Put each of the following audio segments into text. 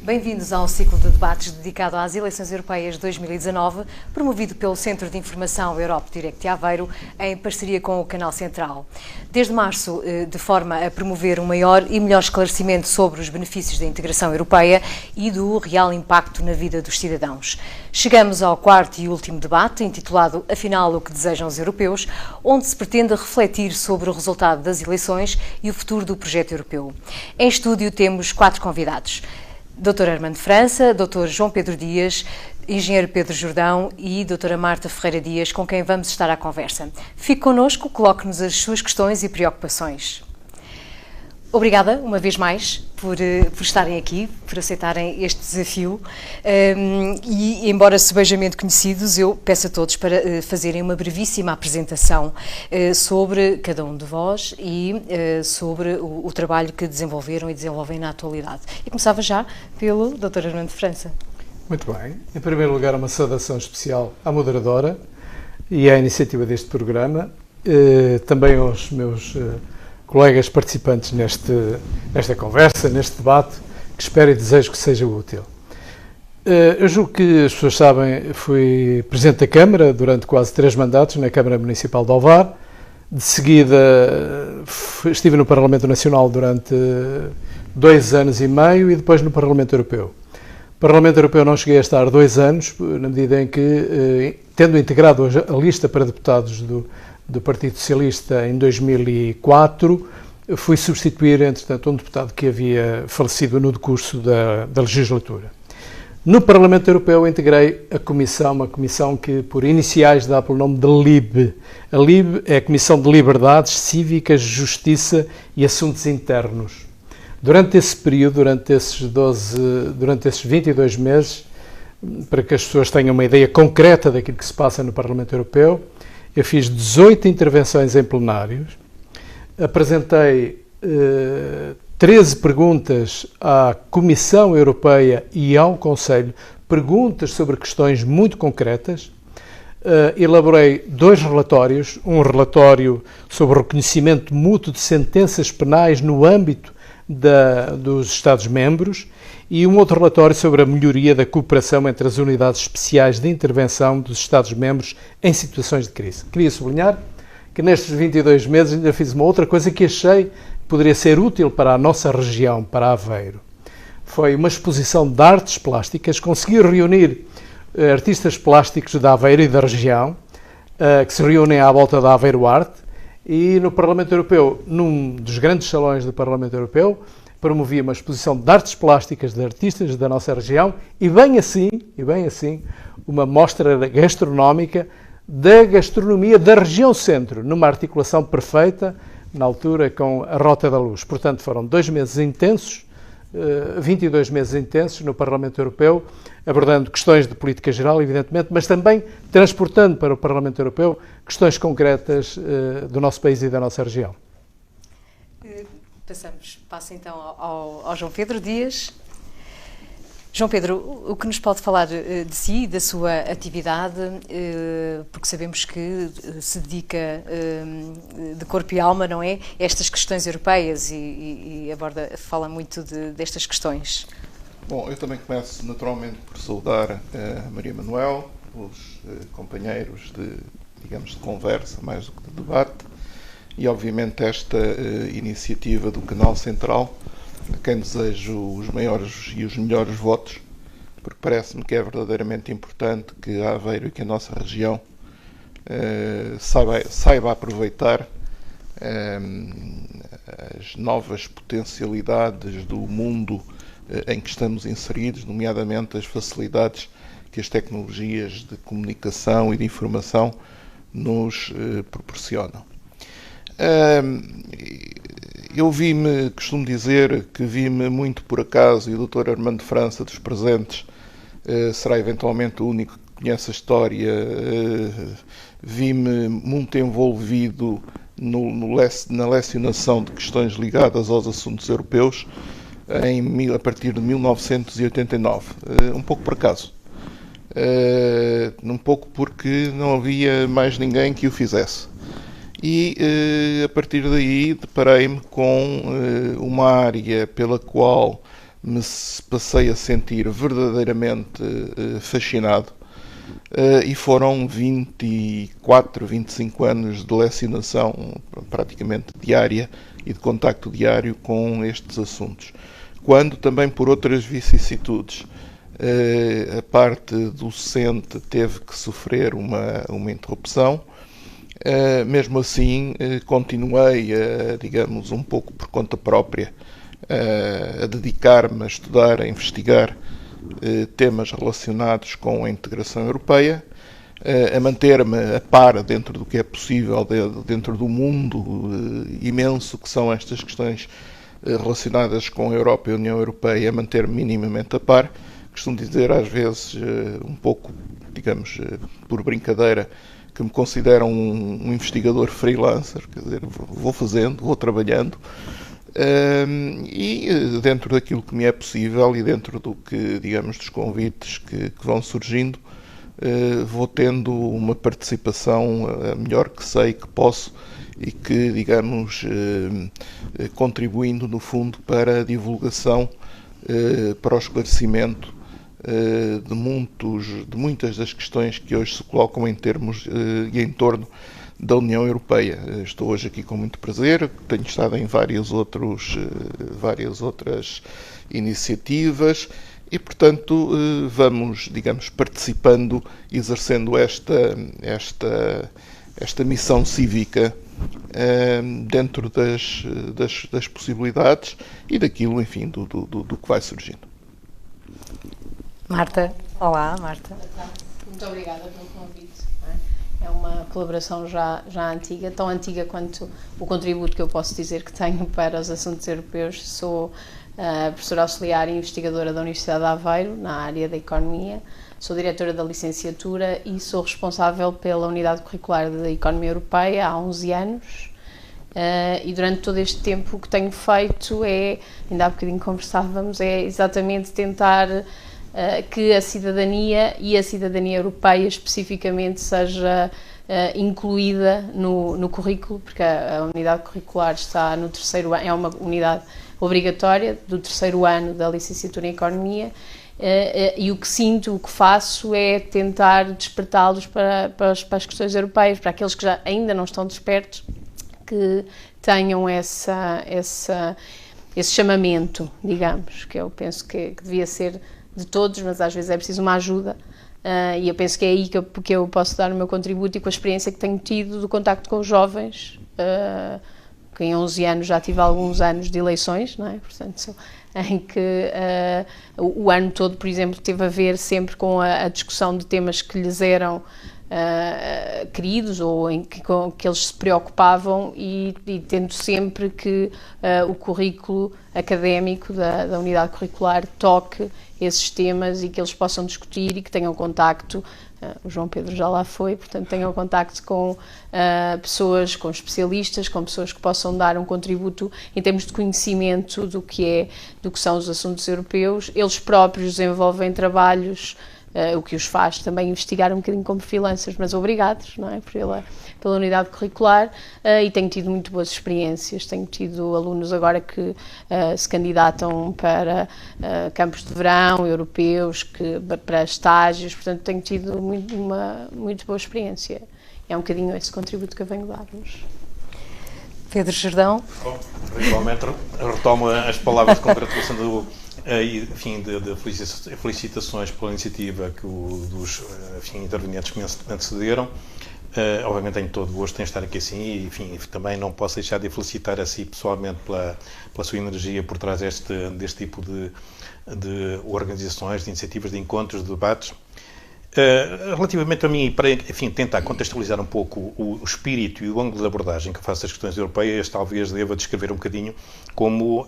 Bem-vindos a um ciclo de debates dedicado às eleições europeias de 2019, promovido pelo Centro de Informação Europe Direct Aveiro, em parceria com o Canal Central. Desde março, de forma a promover um maior e melhor esclarecimento sobre os benefícios da integração europeia e do real impacto na vida dos cidadãos. Chegamos ao quarto e último debate, intitulado Afinal, o que desejam os europeus?, onde se pretende refletir sobre o resultado das eleições e o futuro do projeto europeu. Em estúdio temos 4 convidados. Dr. Armando França, Dr. João Pedro Dias, Engenheiro Pedro Jordão e Dra. Marta Ferreira Dias, com quem vamos estar à conversa. Fique connosco, coloque-nos as suas questões e preocupações. Obrigada, uma vez mais, por estarem aqui, por aceitarem este desafio. E, embora sebejamente conhecidos, eu peço a todos para fazerem uma brevíssima apresentação sobre cada um de vós e sobre o trabalho que desenvolveram e desenvolvem na atualidade. E começava já pelo Dr. Armando França. Muito bem. Em primeiro lugar, uma saudação especial à moderadora e à iniciativa deste programa, também aos meus colegas participantes nesta conversa, neste debate, que espero e desejo que seja útil. Eu julgo que as pessoas sabem, fui Presidente da Câmara durante quase 3 mandatos na Câmara Municipal de Ovar. De seguida estive no Parlamento Nacional durante 2 anos e meio e depois no Parlamento Europeu. No Parlamento Europeu não cheguei a estar 2 anos, na medida em que, tendo integrado a lista para deputados do Partido Socialista em 2004, fui substituir, entretanto, um deputado que havia falecido no decurso da legislatura. No Parlamento Europeu integrei uma comissão que por iniciais dá pelo nome de LIBE. A LIBE é a Comissão de Liberdades Cívicas, Justiça e Assuntos Internos. Durante esse período, durante esses 22 meses, para que as pessoas tenham uma ideia concreta daquilo que se passa no Parlamento Europeu, eu fiz 18 intervenções em plenários, apresentei 13 perguntas à Comissão Europeia e ao Conselho, perguntas sobre questões muito concretas, elaborei 2 relatórios, um relatório sobre o reconhecimento mútuo de sentenças penais no âmbito dos Estados-membros e um outro relatório sobre a melhoria da cooperação entre as unidades especiais de intervenção dos Estados-membros em situações de crise. Queria sublinhar que nestes 22 meses ainda fiz uma outra coisa que achei que poderia ser útil para a nossa região, para Aveiro. Foi uma exposição de artes plásticas, consegui reunir artistas plásticos da Aveiro e da região, que se reúnem à volta da Aveiro Arte, e no Parlamento Europeu, num dos grandes salões do Parlamento Europeu, promovia uma exposição de artes plásticas de artistas da nossa região e bem assim, uma mostra gastronómica da gastronomia da região centro, numa articulação perfeita, na altura, com a Rota da Luz. Portanto, foram 2 meses intensos, 22 meses intensos no Parlamento Europeu, abordando questões de política geral, evidentemente, mas também transportando para o Parlamento Europeu questões concretas do nosso país e da nossa região. Passo então ao João Pedro Dias. João Pedro, o que nos pode falar de si, da sua atividade, porque sabemos que se dedica de corpo e alma, não é, a estas questões europeias e fala muito destas questões. Bom, eu também começo naturalmente por saudar a Maria Manuel, os companheiros de conversa mais do que de debate, e obviamente esta iniciativa do Canal Central, a quem desejo os maiores e os melhores votos, porque parece-me que é verdadeiramente importante que a Aveiro e que a nossa região saiba aproveitar as novas potencialidades do mundo em que estamos inseridos, nomeadamente as facilidades que as tecnologias de comunicação e de informação nos proporcionam. Eu costumo dizer que vi-me muito por acaso, e o Dr. Armando França, dos presentes, será eventualmente o único que conhece a história, vi-me muito envolvido na lecionação de questões ligadas aos assuntos europeus a partir de 1989, um pouco por acaso. Um pouco porque não havia mais ninguém que o fizesse. E a partir daí deparei-me com uma área pela qual me passei a sentir verdadeiramente fascinado, e foram 24, 25 anos de lecionação praticamente diária e de contacto diário com estes assuntos. Quando também por outras vicissitudes a parte docente teve que sofrer uma interrupção, mesmo assim continuei, digamos, um pouco por conta própria, a dedicar-me a estudar, a investigar temas relacionados com a integração europeia, a manter-me a par dentro do que é possível, dentro do mundo imenso que são estas questões relacionadas com a Europa e a União Europeia, a manter-me minimamente a par. Costumo dizer às vezes, um pouco, digamos, por brincadeira, que me considero um investigador freelancer, quer dizer, vou fazendo, vou trabalhando, e dentro daquilo que me é possível e dentro do que, digamos, dos convites que vão surgindo, vou tendo uma participação a melhor que sei que posso e que, digamos, contribuindo no fundo para a divulgação, para o esclarecimento de muitas das questões que hoje se colocam em termos e em torno da União Europeia. Estou hoje aqui com muito prazer, tenho estado em várias outras iniciativas e, portanto, vamos, digamos, participando, exercendo esta missão cívica dentro das possibilidades e daquilo, enfim, do que vai surgindo. Marta. Olá, Marta. Muito obrigada pelo convite. É uma colaboração já antiga, tão antiga quanto o contributo que eu posso dizer que tenho para os assuntos europeus. Sou professora auxiliar e investigadora da Universidade de Aveiro, na área da Economia. Sou diretora da licenciatura e sou responsável pela Unidade Curricular da Economia Europeia há 11 anos. E durante todo este tempo o que tenho feito ainda há bocadinho conversávamos, é exatamente tentar que a cidadania e a cidadania europeia especificamente seja incluída no currículo, porque a unidade curricular está no terceiro ano, é uma unidade obrigatória do terceiro ano da licenciatura em Economia, e o que sinto, o que faço é tentar despertá-los para as questões europeias, para aqueles que ainda não estão despertos, que tenham esse chamamento, digamos, que eu penso que devia ser de todos, mas às vezes é preciso uma ajuda, e eu penso que é aí que eu posso dar o meu contributo, e com a experiência que tenho tido do contacto com os jovens, que em 11 anos já tive alguns anos de eleições, não é? Portanto, em que o ano todo, por exemplo, teve a ver sempre com a discussão de temas que lhes eram queridos ou em que eles se preocupavam, e tendo sempre que o currículo académico da unidade curricular toque esses temas e que eles possam discutir e que tenham contacto. O João Pedro já lá foi, portanto tenham contacto com pessoas, com especialistas, com pessoas que possam dar um contributo em termos de conhecimento do que são os assuntos europeus. Eles próprios desenvolvem trabalhos, o que os faz também investigar um bocadinho como freelancers, mas obrigados, não é? Pela unidade curricular, e tenho tido muito boas experiências. Tenho tido alunos agora que se candidatam para campos de verão europeus, para estágios, portanto tenho tido uma muito boa experiência. É um bocadinho esse contributo que eu venho dar-vos. Pedro Jordão. Bom, igualmente retomo as palavras de congratulação enfim, de felicitações pela iniciativa dos intervenientes que me antecederam. Obviamente tenho todo o gosto em estar aqui assim, e enfim, também não posso deixar de felicitar a si pessoalmente pela sua energia por trás deste tipo de organizações, de iniciativas, de encontros, de debates. Relativamente a mim, para, enfim, tentar contextualizar um pouco o espírito e o ângulo de abordagem que eu faço das questões europeias, talvez deva descrever um bocadinho como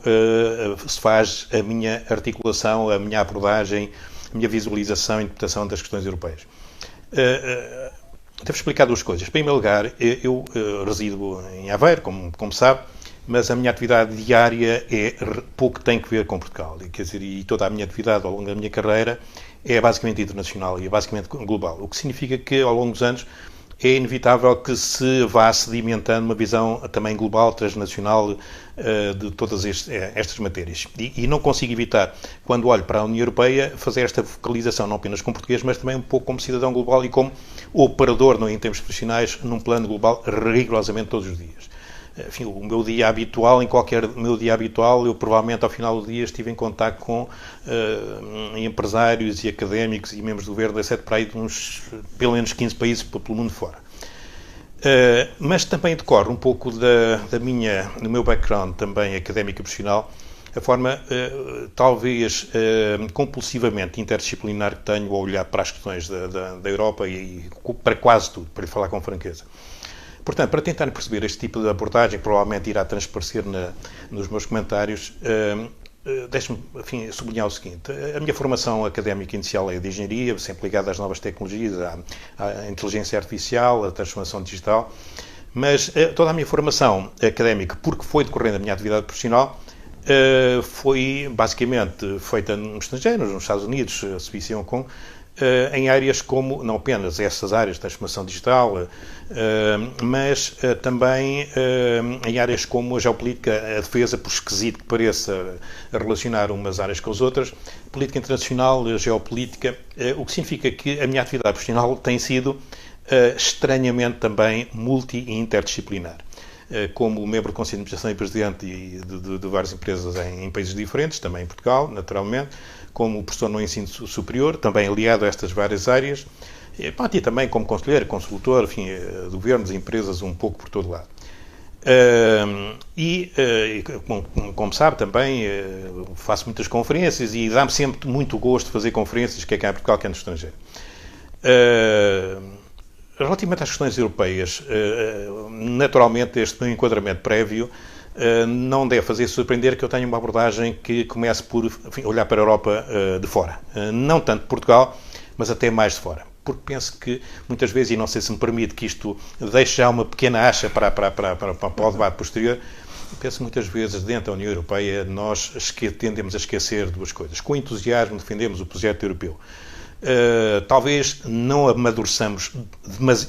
se faz a minha articulação, a minha abordagem, a minha visualização e interpretação das questões europeias. Devo explicar duas coisas. Em primeiro lugar, eu resido em Aveiro, como sabe, mas a minha atividade diária pouco tem que ver com Portugal. Quer dizer, e toda a minha atividade ao longo da minha carreira é basicamente internacional e é basicamente global. O que significa que, ao longo dos anos, é inevitável que se vá sedimentando uma visão também global, transnacional, de todas estas matérias. E não consigo evitar, quando olho para a União Europeia, fazer esta focalização não apenas como português, mas também um pouco como cidadão global e como operador, não, em termos profissionais, num plano global, rigorosamente todos os dias. Enfim, o meu dia habitual, em qualquer meu dia habitual, eu provavelmente ao final do dia estive em contacto com empresários e académicos e membros do governo, etc., para aí de uns, pelo menos 15 países pelo mundo fora. Mas também decorre um pouco do meu background também académico e profissional, a forma talvez compulsivamente interdisciplinar que tenho ao olhar para as questões da Europa e para quase tudo, para lhe falar com franqueza. Portanto, para tentar perceber este tipo de abordagem, que provavelmente irá transparecer nos meus comentários, deixe-me, enfim, sublinhar o seguinte. A minha formação académica inicial é de engenharia, sempre ligada às novas tecnologias, à inteligência artificial, à transformação digital, mas toda a minha formação académica, porque foi decorrendo da minha atividade profissional, foi basicamente feita no estrangeiro, nos Estados Unidos, a Suíça e Hong Kong, em áreas como, não apenas essas áreas de transformação digital, mas também em áreas como a geopolítica, a defesa, por esquisito que pareça relacionar umas áreas com as outras, política internacional, geopolítica, o que significa que a minha atividade profissional tem sido estranhamente também multi e interdisciplinar. Como membro do Conselho de Administração e Presidente de várias empresas em países diferentes, também em Portugal, naturalmente, como professor no ensino superior, também aliado a estas várias áreas, e também como conselheiro, consultor, enfim, de governos, empresas, um pouco por todo lado. Como sabe, também faço muitas conferências e dá-me sempre muito gosto de fazer conferências, quer cá em Portugal, quer no estrangeiro. Relativamente às questões europeias, naturalmente este meu enquadramento prévio não deve fazer surpreender que eu tenha uma abordagem que comece por, enfim, olhar para a Europa de fora. Não tanto de Portugal, mas até mais de fora. Porque penso que muitas vezes, e não sei se me permite que isto deixe já uma pequena acha para o debate posterior, penso muitas vezes dentro da União Europeia nós tendemos a esquecer duas coisas. Com entusiasmo defendemos o projeto europeu. Talvez não amadureçamos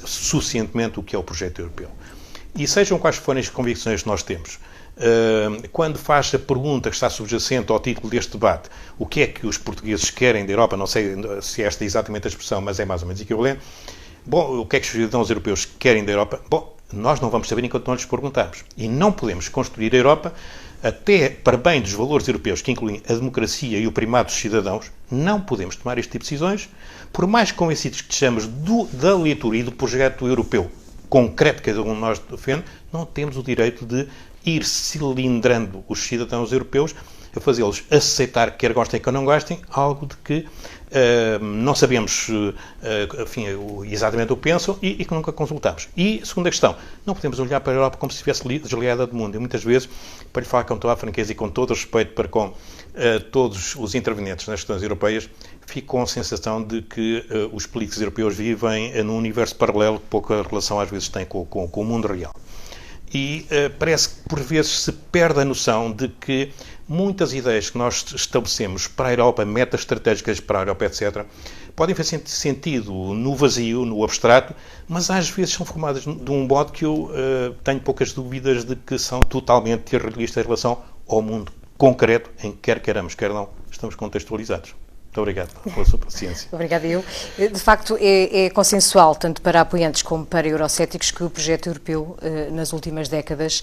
suficientemente o que é o projeto europeu. E sejam quais forem as convicções que nós temos, quando faz a pergunta que está subjacente ao título deste debate, o que é que os portugueses querem da Europa, não sei se esta é exatamente a expressão, mas é mais ou menos equivalente. Bom, o que é que os cidadãos europeus querem da Europa? Bom, nós não vamos saber enquanto não lhes perguntarmos. E não podemos construir a Europa, até para bem dos valores europeus, que incluem a democracia e o primado dos cidadãos, não podemos tomar este tipo de decisões, por mais convencidos que estejamos da leitura e do projeto europeu concreto que cada um de nós defende, não temos o direito de ir cilindrando os cidadãos europeus, a fazê-los aceitar, quer gostem, quer não gostem, algo de que não sabemos enfim, exatamente o que pensam e que nunca consultamos. E, segunda questão, não podemos olhar para a Europa como se estivesse desligada do mundo. E muitas vezes, para lhe falar com toda a franqueza e com todo o respeito para com todos os intervenientes nas questões europeias, fico com a sensação de que os políticos europeus vivem num universo paralelo que pouca relação às vezes tem com o mundo real. E parece que por vezes se perde a noção de que muitas ideias que nós estabelecemos para a Europa, metas estratégicas para a Europa, etc., podem fazer sentido no vazio, no abstrato, mas às vezes são formadas de um modo que eu tenho poucas dúvidas de que são totalmente irrealistas em relação ao mundo concreto em que quer queiramos, quer não, estamos contextualizados. Muito obrigado pela sua paciência. Obrigada eu. De facto, é consensual, tanto para apoiantes como para eurocéticos, que o projeto europeu, nas últimas décadas,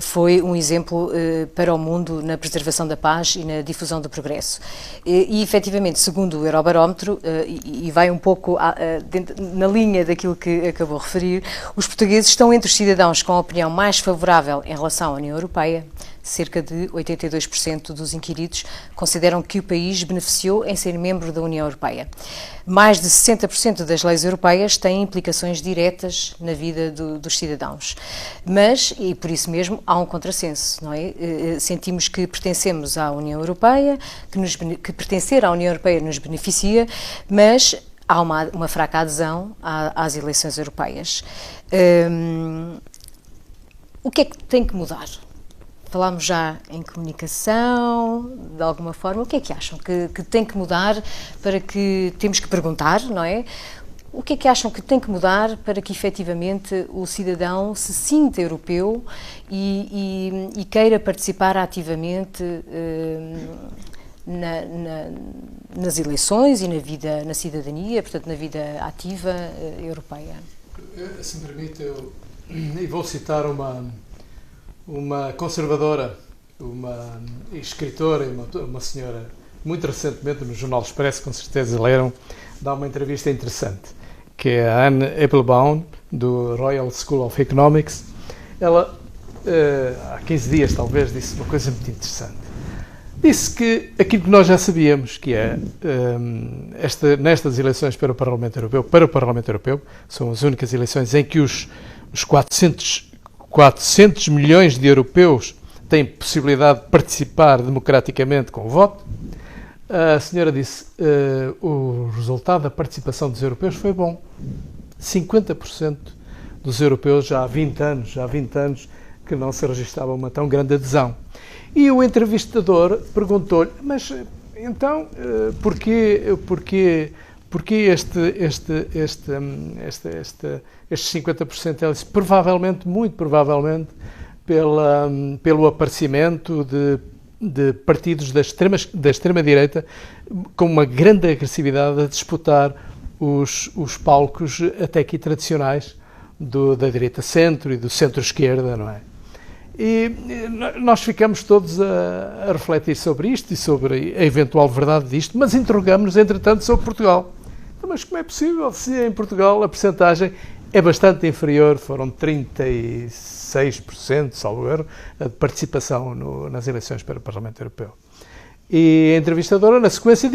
foi um exemplo para o mundo na preservação da paz e na difusão do progresso. E efetivamente, segundo o Eurobarómetro, e vai um pouco na linha daquilo que acabou de referir, os portugueses estão entre os cidadãos com a opinião mais favorável em relação à União Europeia. Cerca de 82% dos inquiridos consideram que o país beneficiou em ser membro da União Europeia. Mais de 60% das leis europeias têm implicações diretas na vida dos cidadãos. Mas, e por isso mesmo, há um contrassenso, não é? Sentimos que pertencemos à União Europeia, que pertencer à União Europeia nos beneficia, mas há uma fraca adesão às eleições europeias. O que é que tem que mudar? Falámos já em comunicação, de alguma forma. O que é que acham que tem que mudar para que temos que perguntar, não é? O que é que acham que tem que mudar para que efetivamente o cidadão se sinta europeu e queira participar ativamente nas eleições e na cidadania, portanto na vida ativa europeia? Se me permite, e vou citar uma conservadora, uma escritora e uma senhora, muito recentemente no Jornal Expresso, com certeza leram, dá uma entrevista interessante, que é a Anne Applebaum, do Royal School of Economics. Ela, há 15 dias talvez, disse uma coisa muito interessante. Disse que aquilo que nós já sabíamos, que é nestas eleições para o Parlamento Europeu, são as únicas eleições em que os 400 milhões de europeus têm possibilidade de participar democraticamente com o voto. A senhora disse o resultado da participação dos europeus foi bom. 50% dos europeus já há 20 anos que não se registrava uma tão grande adesão. E o entrevistador perguntou-lhe, mas então porquê estes 50%? Ele disse, muito provavelmente, pelo aparecimento de partidos da extrema-direita com uma grande agressividade a disputar os palcos até aqui tradicionais da direita-centro e do centro-esquerda, não é? E nós ficamos todos a refletir sobre isto e sobre a eventual verdade disto, mas interrogamos-nos, entretanto, sobre Portugal. Mas como é possível se em Portugal a percentagem é bastante inferior, foram 36%, salvo erro, de participação nas eleições para o Parlamento Europeu. E a entrevistadora, na sequência,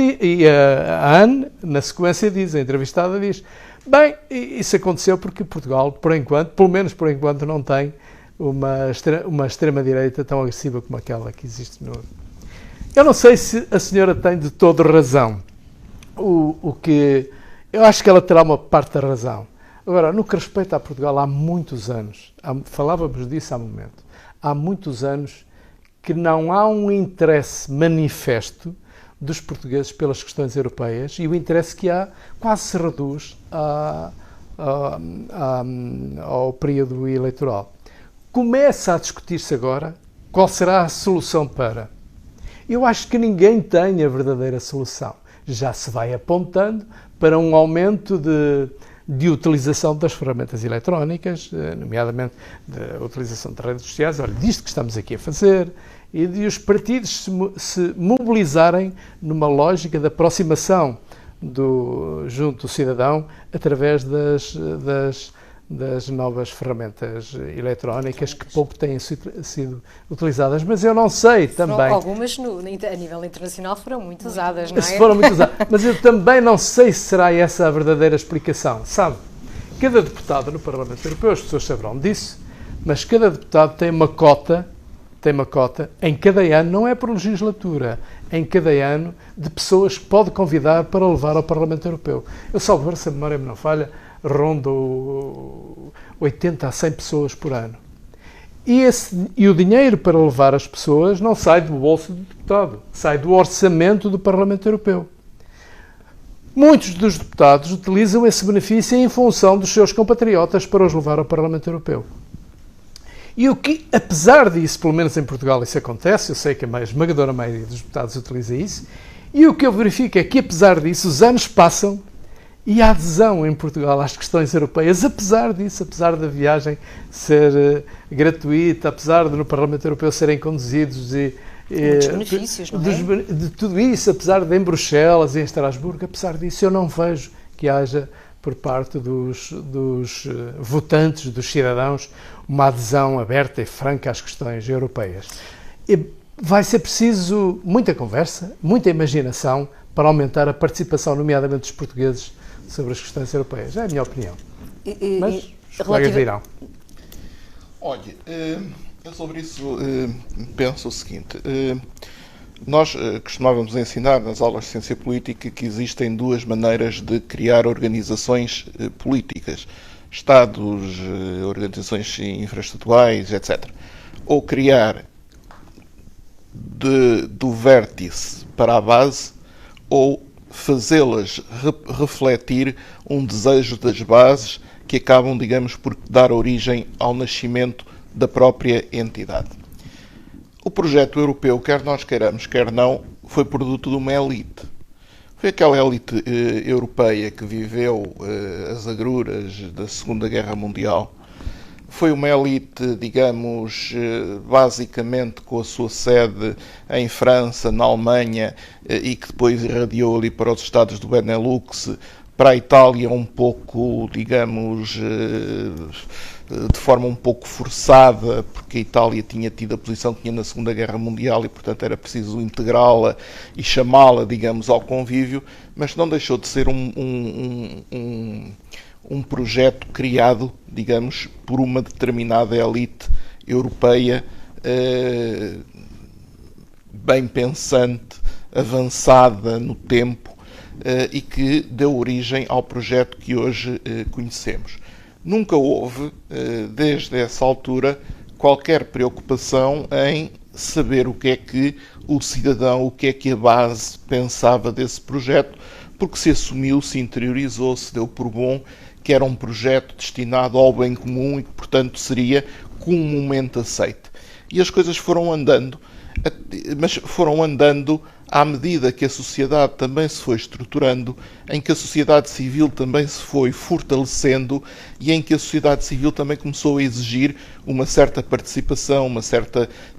a Anne, na sequência a entrevistada diz, bem, isso aconteceu porque Portugal, por enquanto, pelo menos por enquanto, não tem uma extrema-direita tão agressiva como aquela que existe no... Eu não sei se a senhora tem de todo razão. Eu acho que ela terá uma parte da razão. Agora, no que respeita a Portugal, há muitos anos, falávamos disso há momento, há muitos anos que não há um interesse manifesto dos portugueses pelas questões europeias, e o interesse que há quase se reduz ao período eleitoral. Começa a discutir-se agora qual será a solução para. Eu acho que ninguém tem a verdadeira solução. Já se vai apontando para um aumento de utilização das ferramentas eletrónicas, nomeadamente da utilização de redes sociais, olha, disto que estamos aqui a fazer, e de os partidos se mobilizarem numa lógica de aproximação junto do cidadão através das novas ferramentas eletrónicas que pouco têm sido utilizadas. Mas eu não sei também... Algumas a nível internacional foram muito usadas, não é? Foram muito usadas. Mas eu também não sei se será essa a verdadeira explicação. Sabe, cada deputado no Parlamento Europeu, as pessoas saberão disso, mas cada deputado tem uma cota em cada ano, não é por legislatura, em cada ano, de pessoas que pode convidar para levar ao Parlamento Europeu. Eu salvo, se a memória me não falha, ronda 80 a 100 pessoas por ano. E o dinheiro para levar as pessoas não sai do bolso do deputado, sai do orçamento do Parlamento Europeu. Muitos dos deputados utilizam esse benefício em função dos seus compatriotas para os levar ao Parlamento Europeu. E o que, apesar disso, pelo menos em Portugal isso acontece, eu sei que a esmagadora maioria dos deputados utiliza isso, e o que eu verifico é que, apesar disso, os anos passam e a adesão em Portugal às questões europeias, apesar disso, apesar da viagem ser gratuita, apesar de no Parlamento Europeu serem conduzidos muitos benefícios, não é? De tudo isso, apesar de em Bruxelas e em Estrasburgo, apesar disso, eu não vejo que haja, por parte dos votantes, dos cidadãos, uma adesão aberta e franca às questões europeias. E vai ser preciso muita conversa, muita imaginação para aumentar a participação, nomeadamente dos portugueses, sobre as questões europeias. É a minha opinião. Mas os colegas dirão. Olha, eu sobre isso penso o seguinte. Nós costumávamos ensinar nas aulas de ciência política que existem duas maneiras de criar organizações políticas. Estados, organizações infraestruturais, etc. Ou criar do vértice para a base, ou fazê-las refletir um desejo das bases que acabam, digamos, por dar origem ao nascimento da própria entidade. O projeto europeu, quer nós queiramos, quer não, foi produto de uma elite. Foi aquela elite europeia que viveu as agruras da Segunda Guerra Mundial. Foi uma elite, digamos, basicamente com a sua sede em França, na Alemanha, e que depois irradiou ali para os Estados do Benelux, para a Itália um pouco, digamos, de forma um pouco forçada, porque a Itália tinha tido a posição que tinha na Segunda Guerra Mundial e, portanto, era preciso integrá-la e chamá-la, digamos, ao convívio, mas não deixou de ser um projeto criado, digamos, por uma determinada elite europeia bem pensante, avançada no tempo e que deu origem ao projeto que hoje conhecemos. Nunca houve, desde essa altura, qualquer preocupação em saber o que é que o cidadão, o que é que a base pensava desse projeto, porque se assumiu, se interiorizou, se deu por bom que era um projeto destinado ao bem comum e que, portanto, seria comumente aceite. E as coisas foram andando, mas foram andando à medida que a sociedade também se foi estruturando, em que a sociedade civil também se foi fortalecendo e em que a sociedade civil também começou a exigir uma certa participação,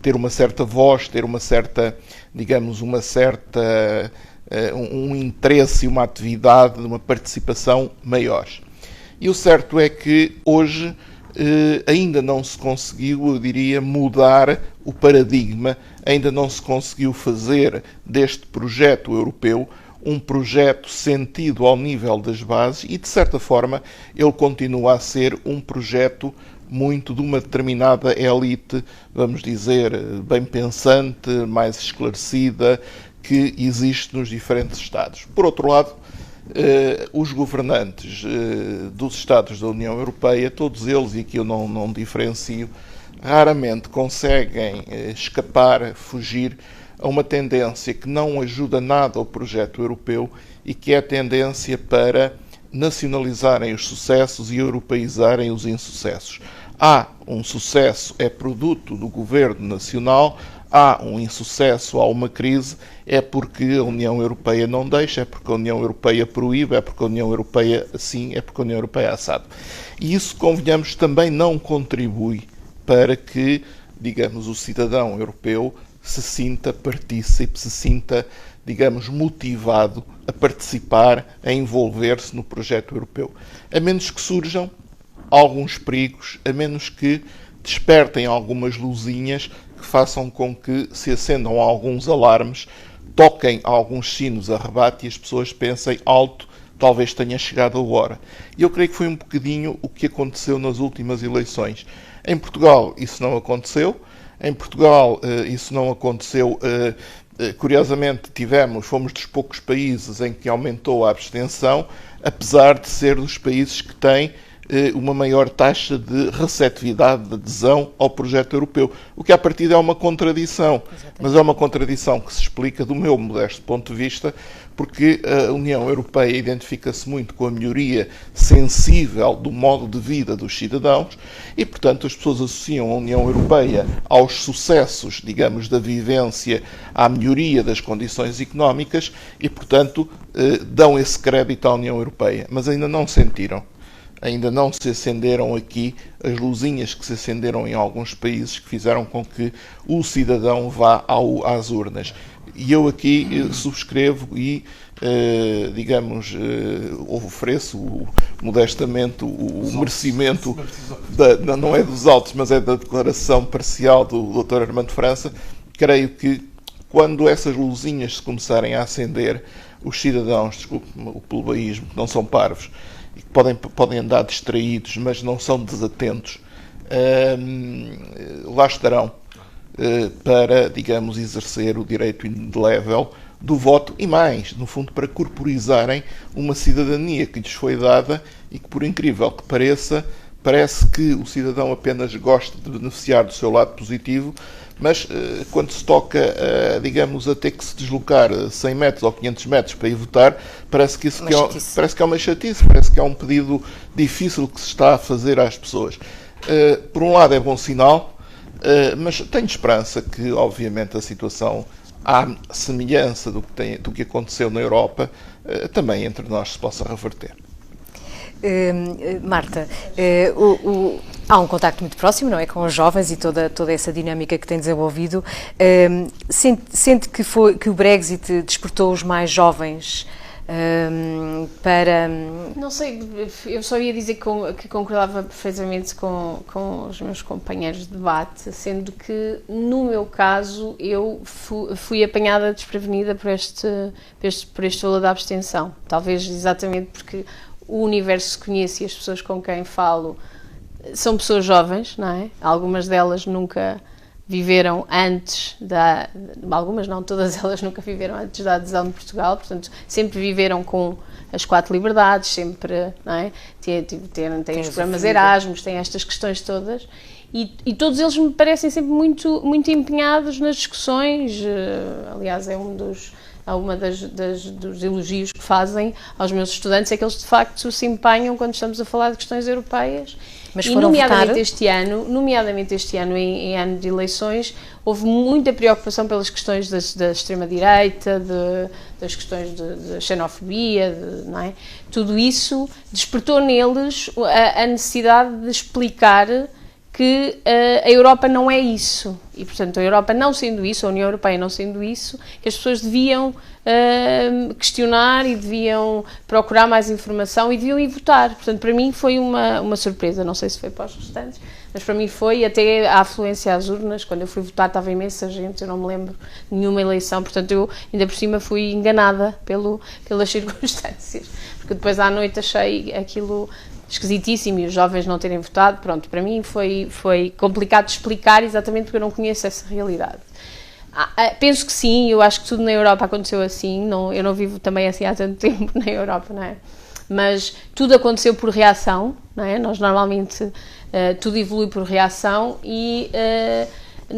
ter uma certa voz, ter uma certa, digamos, um interesse e uma atividade, uma participação maiores. E o certo é que hoje ainda não se conseguiu, eu diria, mudar o paradigma, ainda não se conseguiu fazer deste projeto europeu um projeto sentido ao nível das bases e, de certa forma, ele continua a ser um projeto muito de uma determinada elite, vamos dizer, bem pensante, mais esclarecida, que existe nos diferentes Estados. Por outro lado, os governantes dos Estados da União Europeia, todos eles, e aqui eu não diferencio, raramente conseguem escapar, fugir a uma tendência que não ajuda nada ao projeto europeu e que é a tendência para nacionalizarem os sucessos e europeizarem os insucessos. Há um sucesso, é produto do governo nacional, há um insucesso, há uma crise, é porque a União Europeia não deixa, é porque a União Europeia proíbe, é porque a União Europeia assim, é porque a União Europeia assado. E isso, convenhamos, também não contribui para que, digamos, o cidadão europeu se sinta partícipe, se sinta, digamos, motivado a participar, a envolver-se no projeto europeu. A menos que surjam alguns perigos, a menos que despertem algumas luzinhas que façam com que se acendam alguns alarmes, toquem alguns sinos a rebate e as pessoas pensem alto, talvez tenha chegado a hora. E eu creio que foi um bocadinho o que aconteceu nas últimas eleições. Em Portugal isso não aconteceu. Em Portugal isso não aconteceu. Curiosamente fomos dos poucos países em que aumentou a abstenção, apesar de ser dos países que têm uma maior taxa de receptividade, de adesão ao projeto europeu. O que, à partida, é uma contradição. Exatamente. Mas é uma contradição que se explica, do meu modesto ponto de vista, porque a União Europeia identifica-se muito com a melhoria sensível do modo de vida dos cidadãos e, portanto, as pessoas associam a União Europeia aos sucessos, digamos, da vivência, à melhoria das condições económicas e, portanto, dão esse crédito à União Europeia. Mas ainda não sentiram. Ainda não se acenderam aqui as luzinhas que se acenderam em alguns países que fizeram com que o cidadão vá às urnas. E eu aqui subscrevo e, digamos, ofereço modestamente o merecimento, não é dos autos, mas é da declaração parcial do Dr. Armando França. Creio que quando essas luzinhas se começarem a acender, os cidadãos, desculpe-me o plebeísmo, que não são parvos, e que podem andar distraídos, mas não são desatentos, lá estarão para, digamos, exercer o direito indelével do voto e mais, no fundo, para corporizarem uma cidadania que lhes foi dada e que, por incrível que pareça, parece que o cidadão apenas gosta de beneficiar do seu lado positivo, mas quando se toca, digamos, a ter que se deslocar 100 metros ou 500 metros para ir votar, parece que parece que é uma chatice, parece que é um pedido difícil que se está a fazer às pessoas. Por um lado é bom sinal, mas tenho esperança que, obviamente, a situação, à semelhança do que aconteceu na Europa, também entre nós se possa reverter. Marta, há um contacto muito próximo, não é, com os jovens e toda essa dinâmica que tem desenvolvido. Sente que o Brexit despertou os mais jovens para... Não sei, eu só ia dizer que concordava perfeitamente com os meus companheiros de debate, sendo que, no meu caso, eu fui apanhada desprevenida por este valor da abstenção. Talvez exatamente porque o universo que conheço e as pessoas com quem falo são pessoas jovens, não é? Algumas delas nunca viveram antes algumas não, todas elas nunca viveram antes da adesão de Portugal, portanto, sempre viveram com as 4 liberdades, sempre, não é? Têm os programas Erasmus, têm estas questões todas, e todos eles me parecem sempre muito, muito empenhados nas discussões. Aliás, é dos elogios que fazem aos meus estudantes, é que eles de facto se empenham quando estamos a falar de questões europeias. Mas e nomeadamente este ano, em ano de eleições, houve muita preocupação pelas questões da extrema-direita, das questões de xenofobia, não é? Tudo isso despertou neles a necessidade de explicar que a Europa não é isso, e portanto a Europa não sendo isso, a União Europeia não sendo isso, que as pessoas deviam questionar e deviam procurar mais informação e deviam ir votar. Portanto, para mim foi uma surpresa, não sei se foi para os restantes, mas para mim foi, até a afluência às urnas, quando eu fui votar estava imensa gente, eu não me lembro de nenhuma eleição, portanto eu ainda por cima fui enganada pelas circunstâncias, porque depois à noite achei aquilo esquisitíssimo e os jovens não terem votado. Pronto, para mim foi complicado de explicar, exatamente porque eu não conheço essa realidade. Penso que sim, eu acho que tudo na Europa aconteceu assim, eu não vivo também assim há tanto tempo na Europa, não é? Mas tudo aconteceu por reação, não é? Nós normalmente tudo evolui por reação e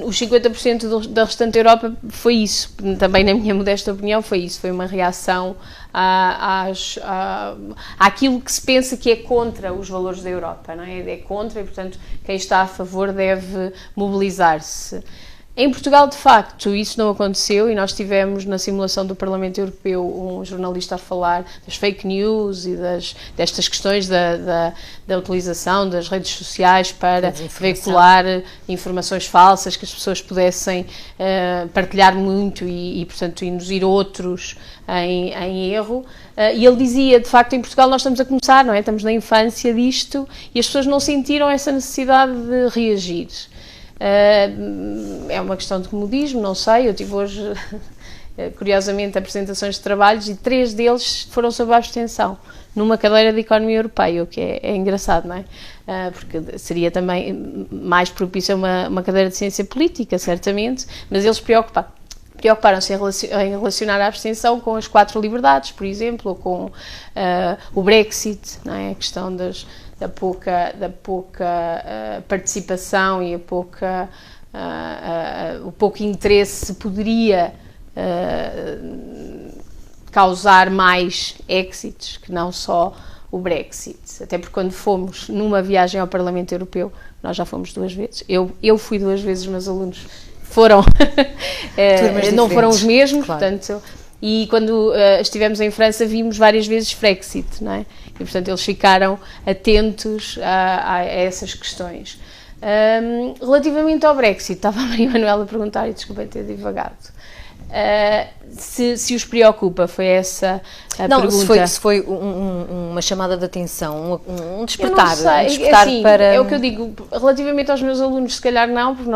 os 50% da restante Europa foi isso, também na minha modesta opinião foi isso, foi uma reação àquilo que se pensa que é contra os valores da Europa, não é? É contra e, portanto, quem está a favor deve mobilizar-se. Em Portugal, de facto, isso não aconteceu e nós tivemos na simulação do Parlamento Europeu um jornalista a falar das fake news e destas questões da utilização das redes sociais para veicular informações falsas que as pessoas pudessem partilhar muito e, portanto, induzir outros em erro. E ele dizia, de facto, em Portugal nós estamos a começar, não é? Estamos na infância disto e as pessoas não sentiram essa necessidade de reagir. É uma questão de comodismo, não sei. Eu tive hoje, curiosamente, apresentações de trabalhos e 3 deles foram sobre a abstenção, numa cadeira de Economia Europeia, o que é engraçado, não é? Porque seria também mais propício a uma cadeira de Ciência Política, certamente, mas eles preocuparam-se em relacionar a abstenção com as 4 liberdades, por exemplo, ou com o Brexit, não é? A questão da pouca participação e o pouco interesse poderia causar mais exits que não só o Brexit. Até porque quando fomos numa viagem ao Parlamento Europeu, nós já fomos 2 vezes, eu fui 2 vezes, os meus alunos foram, não foram os mesmos, claro. Portanto, e quando estivemos em França vimos várias vezes Brexit, não é? E portanto eles ficaram atentos a essas questões. Relativamente ao Brexit, estava a Maria Manuela a perguntar, e desculpem ter divagado, se os preocupa, foi essa a pergunta? Se foi uma chamada de atenção, um despertar, assim, para... É o que eu digo, relativamente aos meus alunos, se calhar não, porque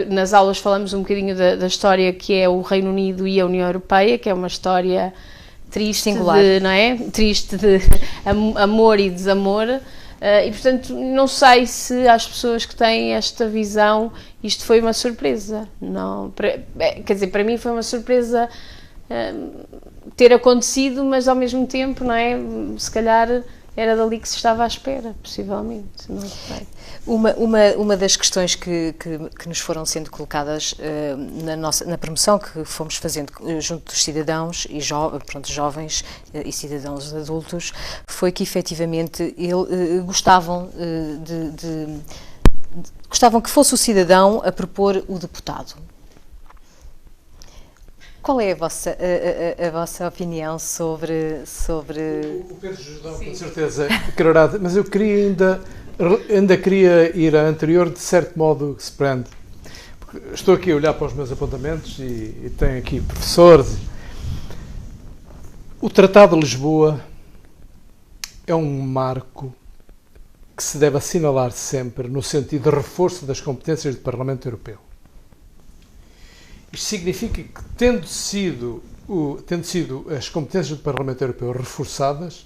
nas aulas falamos um bocadinho da história que é o Reino Unido e a União Europeia, que é uma história triste, singular, não é? Triste de amor e desamor, e portanto não sei se às pessoas que têm esta visão isto foi uma surpresa. Não, quer dizer, para mim foi uma surpresa ter acontecido, mas ao mesmo tempo, não é? Se calhar era dali que se estava à espera, possivelmente. Não sei. Uma das questões que nos foram sendo colocadas na promoção que fomos fazendo junto dos cidadãos e jovens e cidadãos adultos foi que efetivamente gostavam gostavam que fosse o cidadão a propor o deputado. Qual é a vossa opinião sobre... O Pedro Jordão, com certeza, quererá, mas eu ainda queria ir à anterior, de certo modo, que se prende. Porque estou aqui a olhar para os meus apontamentos e tenho aqui professores. O Tratado de Lisboa é um marco que se deve assinalar sempre no sentido de reforço das competências do Parlamento Europeu. Isto significa que, tendo sido as competências do Parlamento Europeu reforçadas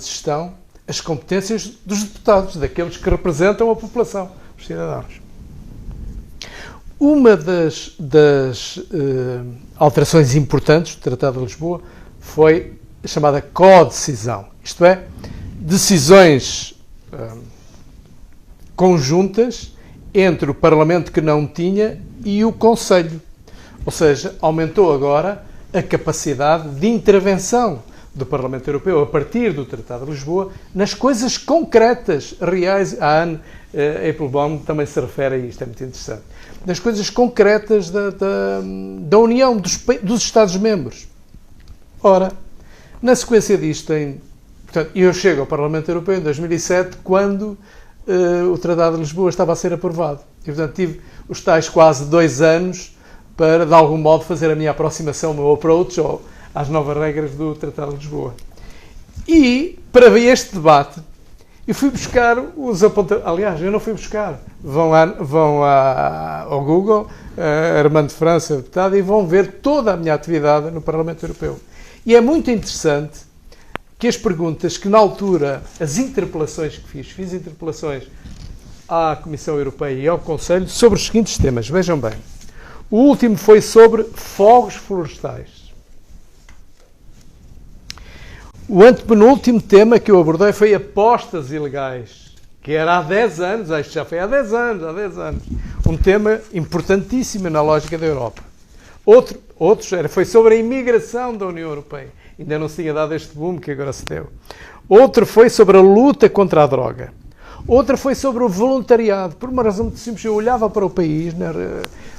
estão as competências dos deputados, daqueles que representam a população, os cidadãos. Uma das alterações importantes do Tratado de Lisboa foi a chamada codecisão, isto é, decisões conjuntas entre o Parlamento que não tinha e o Conselho. Ou seja, aumentou agora a capacidade de intervenção do Parlamento Europeu a partir do Tratado de Lisboa nas coisas concretas, reais. A Anne Applebaum também se refere a isto, é muito interessante. Nas coisas concretas da União, dos Estados-membros. Ora, na sequência disto, portanto, eu chego ao Parlamento Europeu em 2007, quando o Tratado de Lisboa estava a ser aprovado. E, portanto, tive os tais quase 2 anos para, de algum modo, fazer a minha aproximação, o meu approach às novas regras do Tratado de Lisboa. E, para ver este debate, eu fui buscar os apontamentos. Aliás, eu não fui buscar. Vão ao Google, Armando França, deputado, e vão ver toda a minha atividade no Parlamento Europeu. E é muito interessante que as perguntas que, na altura, as interpelações que fiz interpelações à Comissão Europeia e ao Conselho sobre os seguintes temas. Vejam bem. O último foi sobre fogos florestais. O antepenúltimo tema que eu abordei foi apostas ilegais, que era há 10 anos, isto já foi há 10 anos, um tema importantíssimo na lógica da Europa. Foi sobre a imigração da União Europeia. Ainda não se tinha dado este boom que agora se deu. Outro foi sobre a luta contra a droga. Outra foi sobre o voluntariado. Por uma razão muito simples, eu olhava para o país,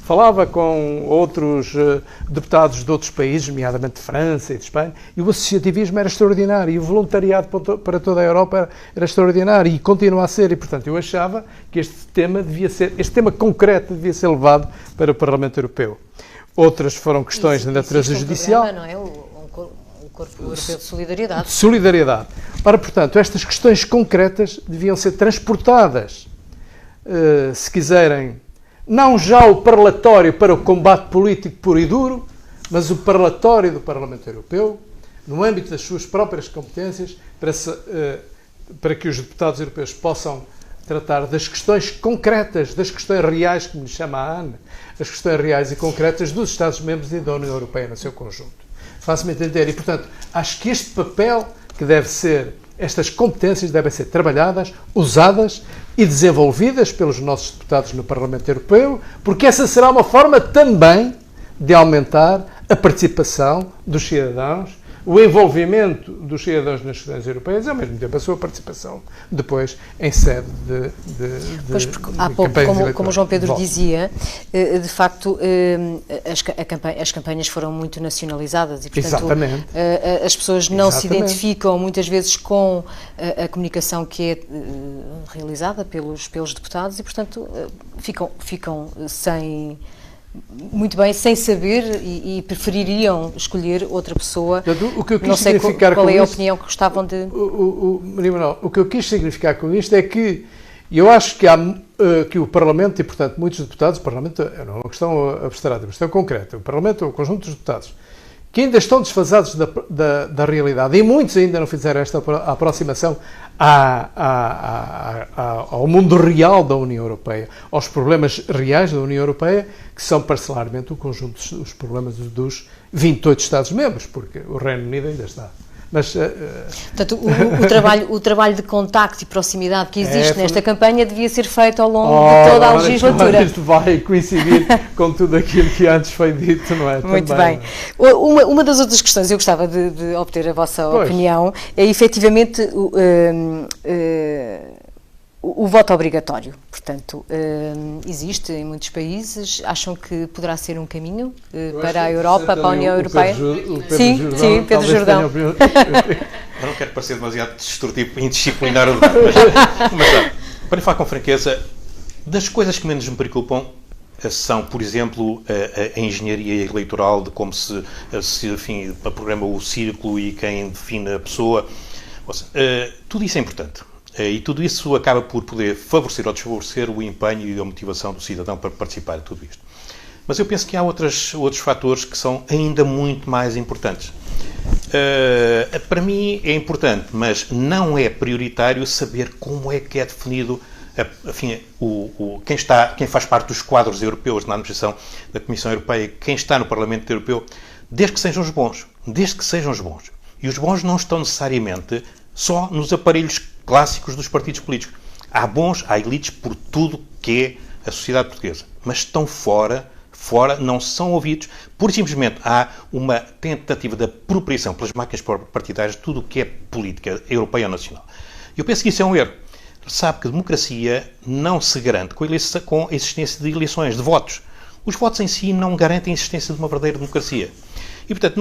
falava com outros deputados de outros países, nomeadamente de França e de Espanha, e o associativismo era extraordinário, e o voluntariado para toda a Europa era extraordinário, e continua a ser, e portanto eu achava que este tema concreto devia ser levado para o Parlamento Europeu. Outras foram questões de natureza judicial. Não é? O Corpo Europeu de Solidariedade. Solidariedade. Ora, portanto, estas questões concretas deviam ser transportadas, se quiserem, não já o parlatório para o combate político puro e duro, mas o parlatório do Parlamento Europeu, no âmbito das suas próprias competências, para que os deputados europeus possam tratar das questões concretas, das questões reais, como lhe chama a Ana, as questões reais e concretas dos Estados-membros e da União Europeia no seu conjunto. Faço-me entender. E, portanto, acho que este papel que deve ser, estas competências devem ser trabalhadas, usadas e desenvolvidas pelos nossos deputados no Parlamento Europeu, porque essa será uma forma também de aumentar a participação dos cidadãos, o envolvimento dos cidadãos nas questões europeias e, ao mesmo tempo, a sua participação depois em sede de pois, porque há pouco, como o João Pedro dizia, de facto, as campanhas foram muito nacionalizadas e, portanto, as pessoas não se identificam muitas vezes com a comunicação que é realizada pelos deputados e, portanto, ficam muito bem, sem saber e prefeririam escolher outra pessoa. O que eu quis não sei significar qual com é a isto, opinião que gostavam de... Maria Manuel, o que eu quis significar com isto é que eu acho que o Parlamento, e portanto muitos deputados, o Parlamento não é uma questão abstrata, é uma questão concreta, o Parlamento é o conjunto dos deputados, que ainda estão desfasados da realidade, e muitos ainda não fizeram esta aproximação ao mundo real da União Europeia, aos problemas reais da União Europeia, que são parcelarmente o conjunto dos problemas dos 28 Estados-membros, porque o Reino Unido ainda está Mas, portanto, o trabalho de contacto e proximidade que existe nesta campanha devia ser feito ao longo de toda a legislatura. Isto vai coincidir com tudo aquilo que antes foi dito, não é? Muito também. Bem. Uma das outras questões, eu gostava de obter a vossa opinião, é efetivamente o voto obrigatório. Portanto, existe em muitos países. Acham que poderá ser um caminho para a Europa, para a União Europeia? Sim, Pedro Jordão. Eu não quero parecer demasiado destrutivo e indisciplinar o debate, mas para falar com franqueza, das coisas que menos me preocupam são, por exemplo, a engenharia eleitoral, de como se enfim, programa o círculo e quem define a pessoa. Tudo isso é importante. E tudo isso acaba por poder favorecer ou desfavorecer o empenho e a motivação do cidadão para participar de tudo isto. Mas eu penso que há outros fatores que são ainda muito mais importantes. Para mim é importante, mas não é prioritário saber como é que é definido enfim, quem faz parte dos quadros europeus na administração da Comissão Europeia, quem está no Parlamento Europeu, desde que sejam os bons. Desde que sejam os bons. E os bons não estão necessariamente só nos aparelhos clássicos dos partidos políticos. Há elites por tudo que é a sociedade portuguesa, mas estão fora, não são ouvidos, pura e simplesmente há uma tentativa de apropriação pelas máquinas partidárias de tudo o que é política europeia ou nacional. Eu penso que isso é um erro. Sabe que a democracia não se garante com a existência de eleições, de votos. Os votos em si não garantem a existência de uma verdadeira democracia. E, portanto,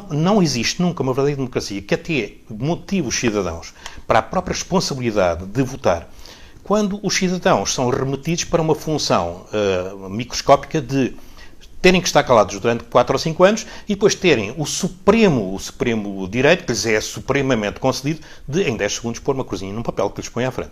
não existe nunca uma verdadeira democracia que até motive os cidadãos para a própria responsabilidade de votar, quando os cidadãos são remetidos para uma função microscópica de terem que estar calados durante 4 ou 5 anos e depois terem o supremo direito, que lhes é supremamente concedido, de, em 10 segundos, pôr uma cruzinha num papel que lhes põe à frente.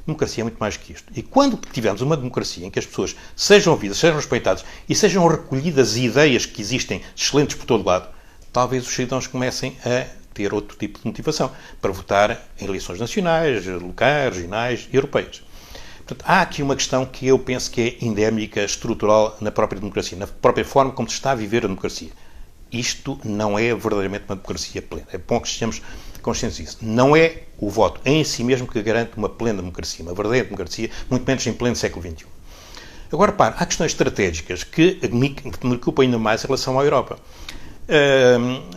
Democracia é muito mais que isto. E quando tivermos uma democracia em que as pessoas sejam ouvidas, sejam respeitadas e sejam recolhidas ideias que existem excelentes por todo lado, talvez os cidadãos comecem a ter outro tipo de motivação para votar em eleições nacionais, locais, regionais e europeias. Portanto, há aqui uma questão que eu penso que é endémica, estrutural na própria democracia, na própria forma como se está a viver a democracia. Isto não é verdadeiramente uma democracia plena. É bom que estejamos conscientes disso. Não é o voto em si mesmo que garante uma plena democracia, uma verdadeira democracia, muito menos em pleno século XXI. Agora, repare, há questões estratégicas que me preocupam ainda mais em relação à Europa.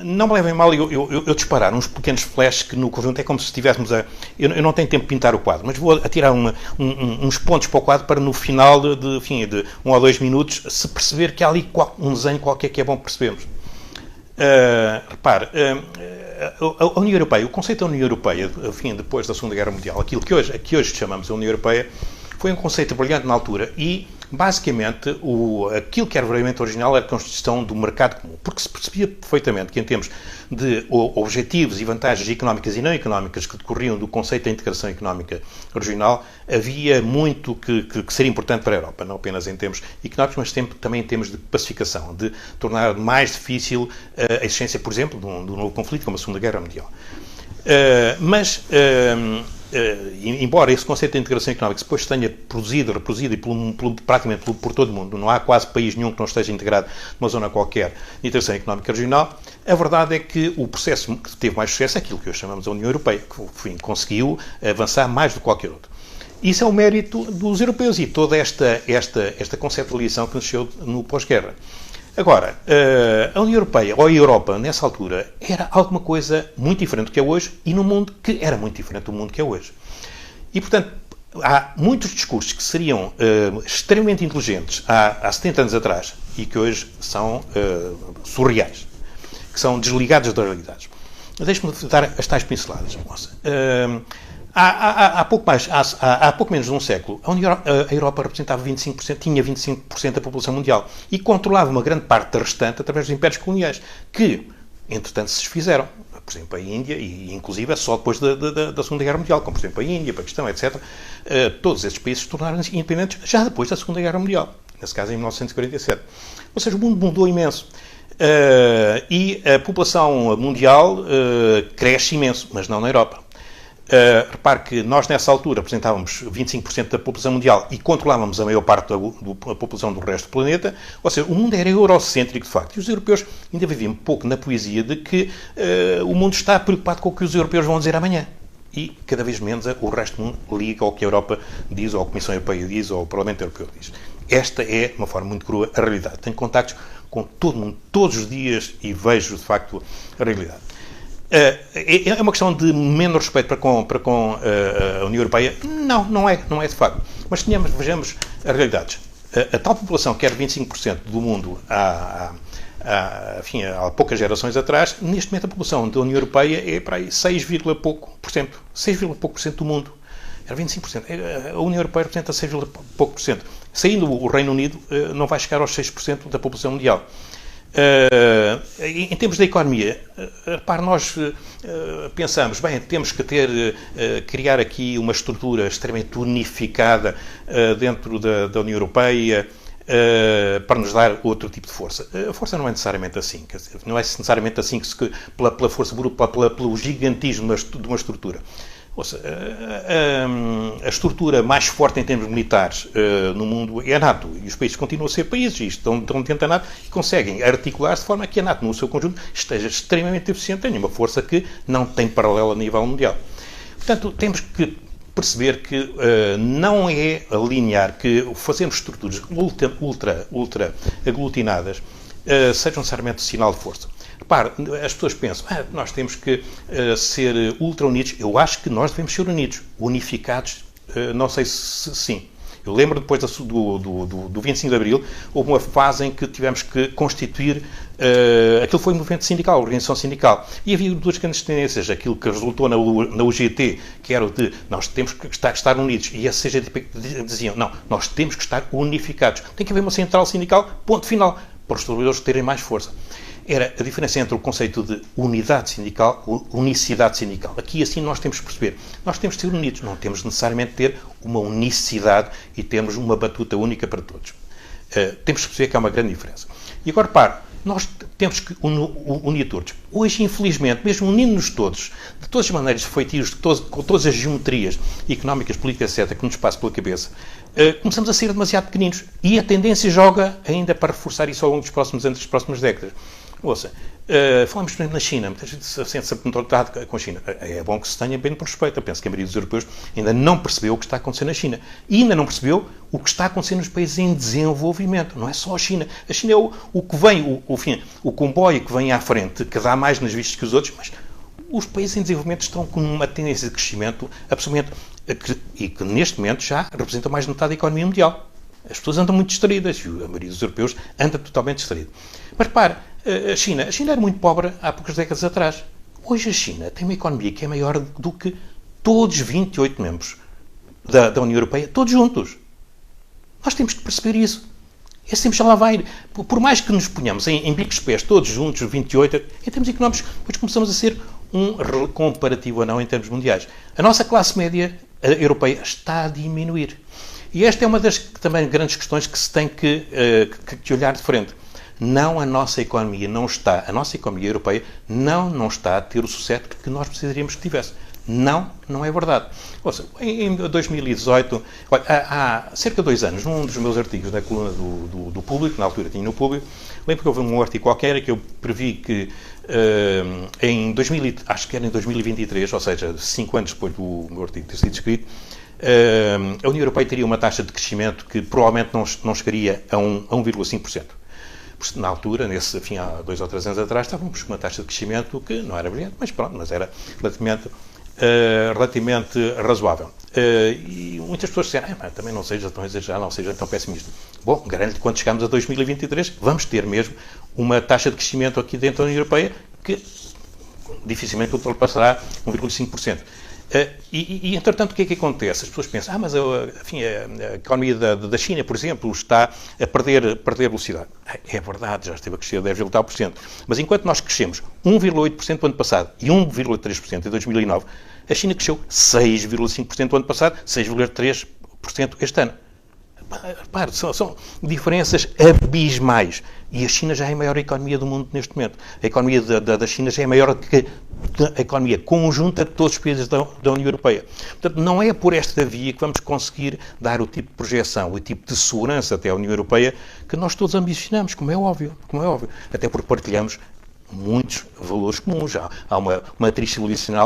Não me levem mal eu disparar uns pequenos flashes que no conjunto é como se estivéssemos a... Eu não tenho tempo de pintar o quadro, mas vou atirar uns pontos para o quadro para no final de 1 ou 2 minutos se perceber que há ali um desenho qualquer que é bom percebermos. Repare, a União Europeia, o conceito da União Europeia, enfim, depois da Segunda Guerra Mundial, aquilo que hoje chamamos a União Europeia, foi um conceito brilhante na altura e, basicamente, aquilo que era verdadeiramente original era a constituição do mercado comum, porque se percebia perfeitamente que, em termos de objetivos e vantagens económicas e não económicas que decorriam do conceito da integração económica regional, havia muito que seria importante para a Europa, não apenas em termos económicos, mas também em termos de pacificação, de tornar mais difícil a existência, por exemplo, de um novo conflito como a Segunda Guerra Mundial. Embora esse conceito de integração económica depois tenha reproduzido praticamente por todo o mundo, não há quase país nenhum que não esteja integrado numa zona qualquer de integração económica regional, a verdade é que o processo que teve mais sucesso é aquilo que hoje chamamos a União Europeia, que enfim, conseguiu avançar mais do que qualquer outro. Isso é o mérito dos europeus e toda esta conceptualização que nasceu no pós-guerra. Agora, a União Europeia, ou a Europa, nessa altura, era alguma coisa muito diferente do que é hoje e num mundo que era muito diferente do mundo que é hoje. E, portanto, há muitos discursos que seriam extremamente inteligentes há 70 anos atrás e que hoje são surreais, que são desligados das realidades. Deixe-me dar as tais pinceladas. Há pouco menos de um século, a Europa representava 25%, tinha 25% da população mundial e controlava uma grande parte da restante através dos impérios coloniais, que, entretanto, se desfizeram. Por exemplo, a Índia, e inclusive só depois da Segunda Guerra Mundial, como por exemplo a Índia, Paquistão, etc. Todos esses países se tornaram independentes já depois da Segunda Guerra Mundial, nesse caso em 1947. Ou seja, o mundo mudou imenso. E a população mundial cresce imenso, mas não na Europa. Repare que nós, nessa altura, representávamos 25% da população mundial e controlávamos a maior parte da população do resto do planeta. Ou seja, o mundo era eurocêntrico, de facto. E os europeus ainda viviam um pouco na poesia de que o mundo está preocupado com o que os europeus vão dizer amanhã. E, cada vez menos, o resto do mundo liga ao que a Europa diz, ou a Comissão Europeia diz, ou o Parlamento Europeu diz. Esta é, de uma forma muito crua, a realidade. Tenho contactos com todo mundo, todos os dias, e vejo, de facto, a realidade. É uma questão de menos respeito para com a União Europeia? Não, não é de facto. Mas vejamos as realidades. A tal população que era 25% do mundo há poucas gerações atrás, neste momento a população da União Europeia é para aí 6, pouco por cento. 6, pouco por cento do mundo. Era 25%. A União Europeia representa 6, pouco por cento. Saindo o Reino Unido, não vai chegar aos 6% da população mundial. Em termos da economia, repare, nós pensamos, bem, temos que criar aqui uma estrutura extremamente unificada dentro da União Europeia para nos dar outro tipo de força. A força não é necessariamente assim, não é necessariamente assim que pela força bruta, pelo gigantismo de uma estrutura. Ouça, a estrutura mais forte em termos militares no mundo é a NATO, e os países continuam a ser países, e estão dentro da NATO e conseguem articular-se de forma a que a NATO, no seu conjunto, esteja extremamente eficiente, tenha uma força que não tem paralelo a nível mundial. Portanto, temos que perceber que não é linear que fazermos estruturas ultra aglutinadas seja necessariamente sinal de força. Repare, as pessoas pensam, nós temos que ser ultra unidos. Eu acho que nós devemos ser unidos, unificados, não sei se sim. Eu lembro, depois do 25 de Abril, houve uma fase em que tivemos que constituir, aquilo foi um movimento sindical, organização sindical, e havia duas grandes tendências, aquilo que resultou na UGT, que era o de nós temos que estar unidos, e a CGT diziam, não, nós temos que estar unificados. Tem que haver uma central sindical, ponto final, para os trabalhadores terem mais força. Era a diferença entre o conceito de unidade sindical e unicidade sindical. Aqui, assim, nós temos que perceber. Nós temos de ser unidos, não temos necessariamente de ter uma unicidade e termos uma batuta única para todos. Temos que perceber que há uma grande diferença. E agora, repare, nós temos que unir todos. Hoje, infelizmente, mesmo unindo-nos todos, de todas as maneiras, feitios, com todas as geometrias económicas, políticas, etc., que nos passam pela cabeça, começamos a ser demasiado pequeninos. E a tendência joga ainda para reforçar isso ao longo dos próximos anos, das próximas décadas. Ouça, falamos, por exemplo, na China, muita gente se sente contratado com a China. É bom que se tenha bem por respeito. Eu penso que a maioria dos europeus ainda não percebeu o que está acontecendo na China. E ainda não percebeu o que está acontecendo nos países em desenvolvimento. Não é só a China. A China é o que vem, o comboio que vem à frente, que dá mais nas vistas que os outros, mas os países em desenvolvimento estão com uma tendência de crescimento absolutamente, e que neste momento já representa mais de metade da economia mundial. As pessoas andam muito distraídas, e a maioria dos europeus anda totalmente distraída. Mas repare, a China era muito pobre há poucas décadas atrás. Hoje a China tem uma economia que é maior do que todos os 28 membros da União Europeia, todos juntos. Nós temos que perceber isso. Esse tempo já lá vai ir. Por mais que nos ponhamos em bicos de pés, todos juntos, os 28, em termos económicos, depois começamos a ser um comparativo ou não em termos mundiais. A nossa classe média europeia está a diminuir. E esta é uma das também grandes questões que se tem que olhar de frente. Não, a nossa economia a nossa economia europeia não está a ter o sucesso que nós precisaríamos que tivesse. Não é verdade. Ou seja, em 2018, há cerca de 2 anos, num dos meus artigos da coluna do Público, na altura tinha no Público, lembro que houve um artigo qualquer que eu previ que acho que era em 2023, ou seja, 5 anos depois do meu artigo ter sido escrito, a União Europeia teria uma taxa de crescimento que provavelmente não chegaria a 1,5%. Na altura, há 2 ou 3 anos atrás, estávamos com uma taxa de crescimento que não era brilhante, mas era relativamente razoável. E muitas pessoas disseram, também não seja tão exagerado, não seja tão pessimista. Bom, garanto que quando chegarmos a 2023, vamos ter mesmo uma taxa de crescimento aqui dentro da União Europeia que dificilmente ultrapassará 1,5%. E, entretanto, o que é que acontece? As pessoas pensam, mas a economia da China, por exemplo, está a perder velocidade. É verdade, já esteve a crescer 10,tal%. Mas enquanto nós crescemos 1,8% no ano passado e 1,3% em 2009, a China cresceu 6,5% no ano passado, 6,3% este ano. repare, são diferenças abismais. E a China já é a maior economia do mundo neste momento. A economia da China já é maior que a economia conjunta de todos os países da União Europeia. Portanto, não é por esta via que vamos conseguir dar o tipo de projeção, o tipo de segurança até à União Europeia que nós todos ambicionamos, como é óbvio. Até porque partilhamos muitos valores comuns, há uma matriz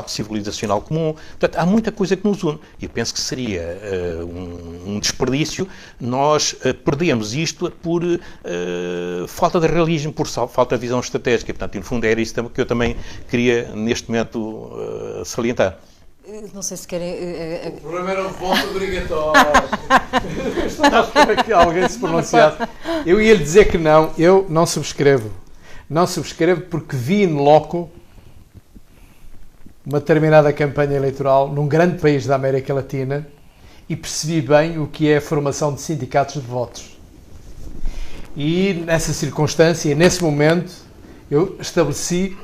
civilizacional comum, portanto, há muita coisa que nos une. E eu penso que seria um desperdício nós perdermos isto por falta de realismo, por falta de visão estratégica. Portanto, no fundo, era isso que eu também queria, neste momento, salientar. Não sei se querem... O problema era o voto obrigatório. Estava a esperar que alguém se pronunciasse. Eu ia lhe dizer que não, eu não subscrevo. Não subscrevo porque vi in loco uma determinada campanha eleitoral num grande país da América Latina e percebi bem o que é a formação de sindicatos de votos. E nessa circunstância, nesse momento, eu estabeleci...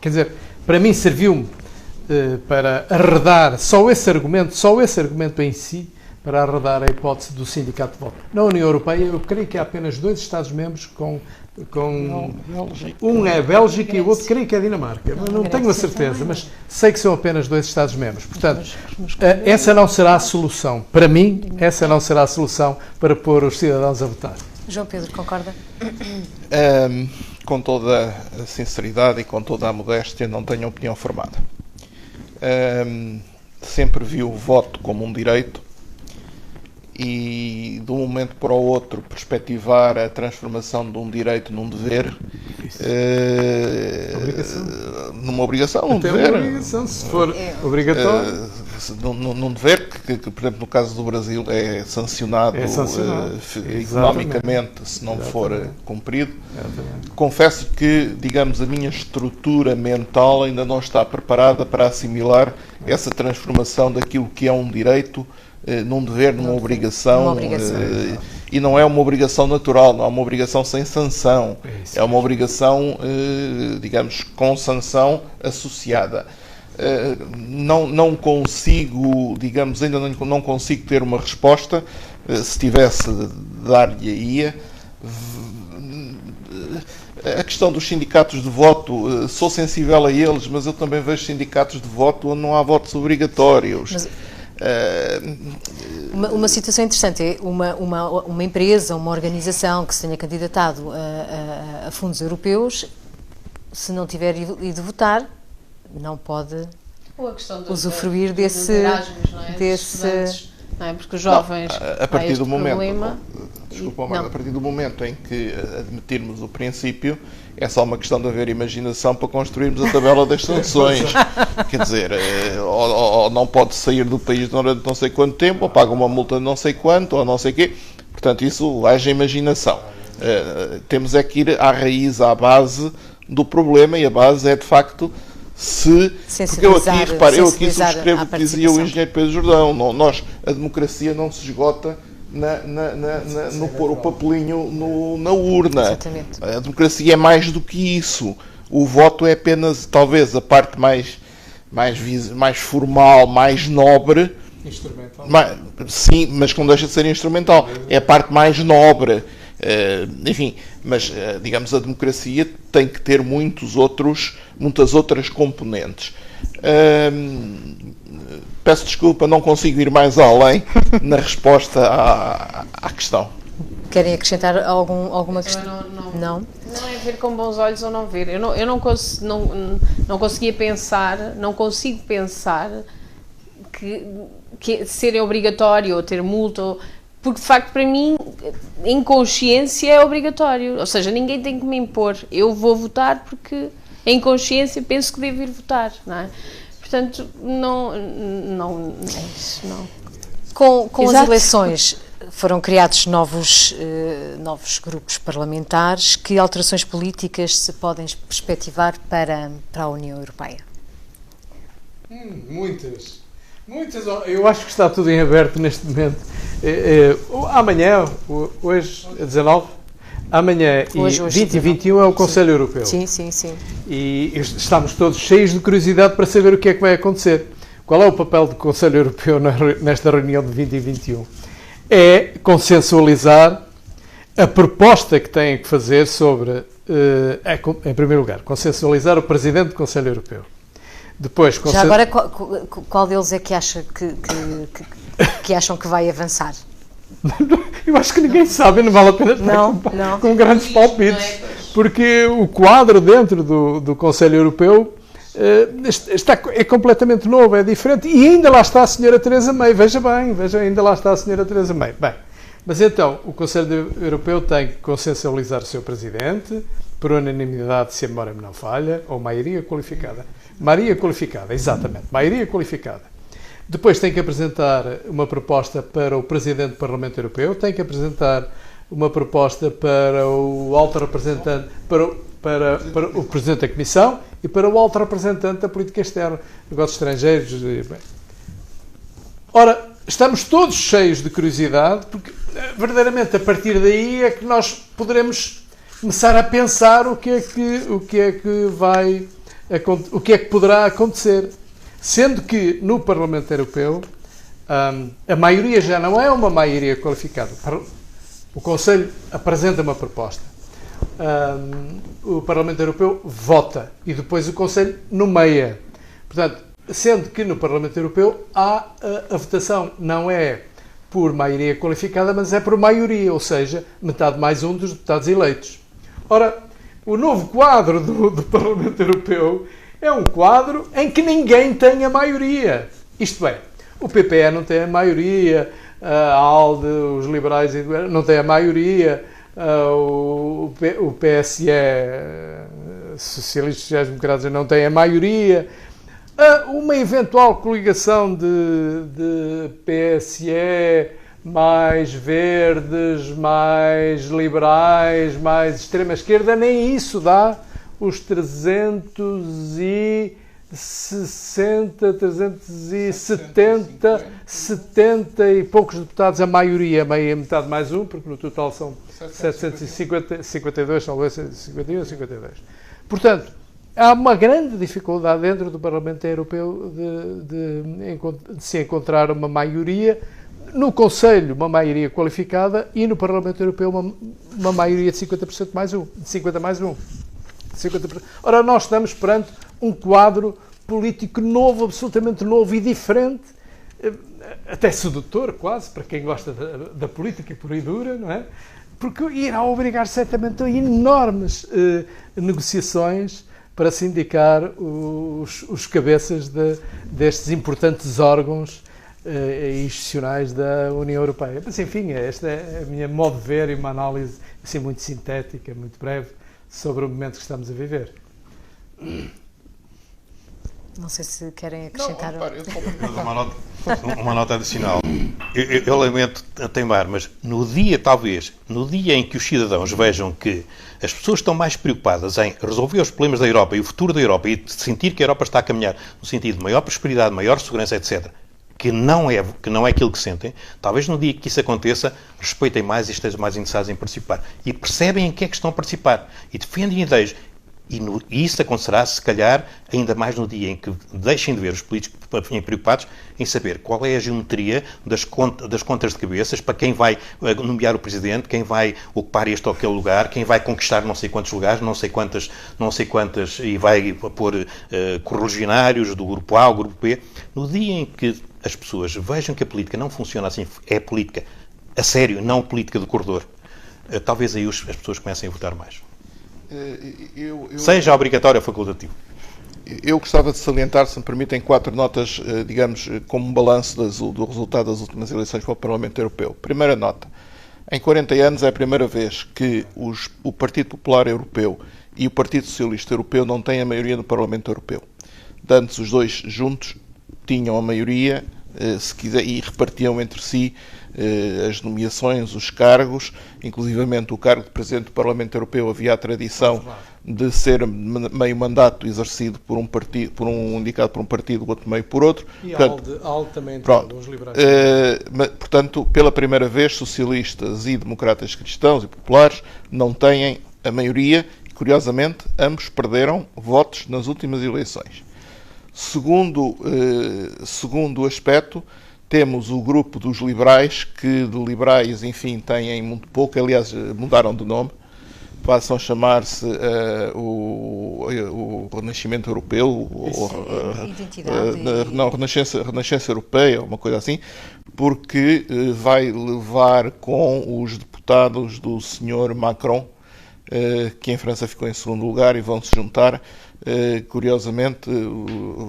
quer dizer, para mim serviu-me para arredar só esse argumento em si, para arredar a hipótese do sindicato de voto. Na União Europeia, eu creio que há apenas 2 Estados-membros um é a Bélgica e o outro creio que é a Dinamarca. Não tenho a certeza, mas sei que são apenas 2 Estados-membros. Portanto, essa não será a solução. Para mim, essa não será a solução para pôr os cidadãos a votar. João Pedro, concorda? Com toda a sinceridade e com toda a modéstia, não tenho opinião formada. Sempre vi o voto como um direito e, de um momento para o outro, perspectivar a transformação de um direito num dever, numa obrigação, um dever. Uma obrigação, se for obrigatório. Num dever que, por exemplo, no caso do Brasil, é sancionado economicamente se não for cumprido. Exatamente. Confesso que, digamos, a minha estrutura mental ainda não está preparada para assimilar essa transformação daquilo que é um direito num dever, numa obrigação. E não é uma obrigação natural, não é uma obrigação sem sanção. É uma obrigação, digamos, com sanção associada. Não consigo, digamos, ainda não consigo ter uma resposta. Se tivesse, dar-lhe-ia. A questão dos sindicatos de voto, sou sensível a eles, mas eu também vejo sindicatos de voto onde não há votos obrigatórios. Uma situação interessante é uma empresa, uma organização que se tenha candidatado a fundos europeus, se não tiver ido votar, não pode usufruir desse Erasmus, não é? Não é? Porque os jovens a partir do momento problema, a partir do momento em que admitirmos o princípio, é só uma questão de haver imaginação para construirmos a tabela das sanções. Quer dizer, ou não pode sair do país durante não sei quanto tempo, ou paga uma multa de não sei quanto, ou não sei o quê. Portanto, isso haja imaginação. Temos é que ir à raiz, à base do problema, e a base é, de facto, porque eu aqui subscrevo o que dizia o engenheiro Pedro Jordão. A democracia não se esgota no pôr o papelinho na urna. Exatamente. A democracia é mais do que isso. O voto é apenas, talvez, a parte mais formal, mais nobre. Instrumental. Sim, mas que não deixa de ser instrumental. É a parte mais nobre. Enfim, mas, digamos, a democracia tem que ter muitas outras componentes. Peço desculpa, não consigo ir mais além na resposta à questão. Querem acrescentar alguma questão? Não é ver com bons olhos ou não ver. Eu não consigo pensar que ser obrigatório ou ter multa, porque de facto para mim em consciência é obrigatório, ou seja, ninguém tem que me impor. Eu vou votar porque em consciência penso que devo ir votar, não é? Portanto, não é isso, não. Com as eleições foram criados novos grupos parlamentares. Que alterações políticas se podem perspectivar para a União Europeia? Muitas. Eu acho que está tudo em aberto neste momento. Amanhã, hoje é 19, amanhã e 20 e 21 é o Conselho Europeu. Sim. E estamos todos cheios de curiosidade para saber o que é que vai acontecer. Qual é o papel do Conselho Europeu nesta reunião de 20 e 21? é consensualizar a proposta que têm que fazer sobre, em primeiro lugar, consensualizar o Presidente do Conselho Europeu. Depois, Já agora, qual deles é que acha que acham que vai avançar? Eu acho que ninguém sabe, não vale a pena estar com grandes palpites, porque o quadro dentro do Conselho Europeu é completamente novo, é diferente, e ainda lá está a Sra. Theresa May, veja, ainda lá está a Sra. Theresa May. Bem, mas então, o Conselho Europeu tem que consensualizar o seu Presidente, por unanimidade, se a memória me não falha, ou maioria qualificada. Maioria qualificada, exatamente, maioria qualificada. Depois tem que apresentar uma proposta para o Presidente do Parlamento Europeu, tem que apresentar uma proposta para o Alto Representante, para o Presidente da Comissão e para o Alto Representante da Política Externa, Negócios Estrangeiros. Bem. Ora, estamos todos cheios de curiosidade, porque verdadeiramente a partir daí é que nós poderemos começar a pensar o que é que poderá acontecer. Sendo que no Parlamento Europeu a maioria já não é uma maioria qualificada. O Conselho apresenta uma proposta. O Parlamento Europeu vota e depois o Conselho nomeia. Portanto, sendo que no Parlamento Europeu a votação não é por maioria qualificada, mas é por maioria, ou seja, metade mais um dos deputados eleitos. Ora, o novo quadro do Parlamento Europeu é um quadro em que ninguém tem a maioria. Isto é, o PPE não tem a maioria, a ALDE, os liberais não têm a maioria, o PSE, Socialistas e Sociais-Democratas, não têm a maioria. Uma eventual coligação de PSE, mais verdes, mais liberais, mais extrema-esquerda, nem isso dá os 70 e poucos deputados, a maioria, metade mais um, porque no total são 752, talvez 51 ou 52. Portanto, há uma grande dificuldade dentro do Parlamento Europeu de se encontrar uma maioria, no Conselho uma maioria qualificada e no Parlamento Europeu uma maioria de 50% mais um, de 50 mais um. 50%. Ora, nós estamos perante um quadro político novo, absolutamente novo e diferente, até sedutor quase, para quem gosta da política pura e dura, não é? Porque irá obrigar certamente a enormes negociações para se indicar os cabeças destes importantes órgãos institucionais da União Europeia. Mas, enfim, esta é a minha modo de ver e uma análise assim, muito sintética, muito breve, sobre o momento que estamos a viver. Não sei se querem acrescentar. Uma nota adicional. Eu lamento teimar, mas no dia em que os cidadãos vejam que as pessoas estão mais preocupadas em resolver os problemas da Europa e o futuro da Europa e sentir que a Europa está a caminhar no sentido de maior prosperidade, maior segurança, etc., que não é aquilo que sentem, talvez no dia que isso aconteça, respeitem mais e estejam mais interessados em participar. E percebem em que é que estão a participar. E defendem ideias. E isso acontecerá, se calhar, ainda mais no dia em que deixem de ver os políticos preocupados em saber qual é a geometria das contas de cabeças para quem vai nomear o Presidente, quem vai ocupar este ou aquele lugar, quem vai conquistar não sei quantos lugares, não sei quantas, e vai pôr correligionários do grupo A ao grupo B. No dia em que as pessoas vejam que a política não funciona assim, é política a sério, não política de corredor, talvez aí as pessoas comecem a votar mais. Seja obrigatório ou facultativo. Eu gostava de salientar, se me permitem, 4 notas, digamos, como um balanço do resultado das últimas eleições para o Parlamento Europeu. Primeira nota. Em 40 anos é a primeira vez que o Partido Popular Europeu e o Partido Socialista Europeu não têm a maioria no Parlamento Europeu. Antes, os dois juntos tinham a maioria, se quiser, e repartiam entre si as nomeações, os cargos, inclusivamente o cargo de Presidente do Parlamento Europeu. Havia a tradição de ser meio mandato exercido por um partido, indicado por um partido, o outro meio por outro. E portanto, a ALDE também entrou, os liberais. Portanto, pela primeira vez, socialistas e democratas cristãos e populares não têm a maioria e, curiosamente, ambos perderam votos nas últimas eleições. Segundo aspecto, temos o grupo dos liberais, que de liberais, enfim, têm muito pouco, aliás, mudaram de nome, passam a chamar-se o Renascimento Europeu, Renascença Europeia, uma coisa assim, porque vai levar com os deputados do Sr. Macron, que em França ficou em segundo lugar, e vão se juntar, curiosamente,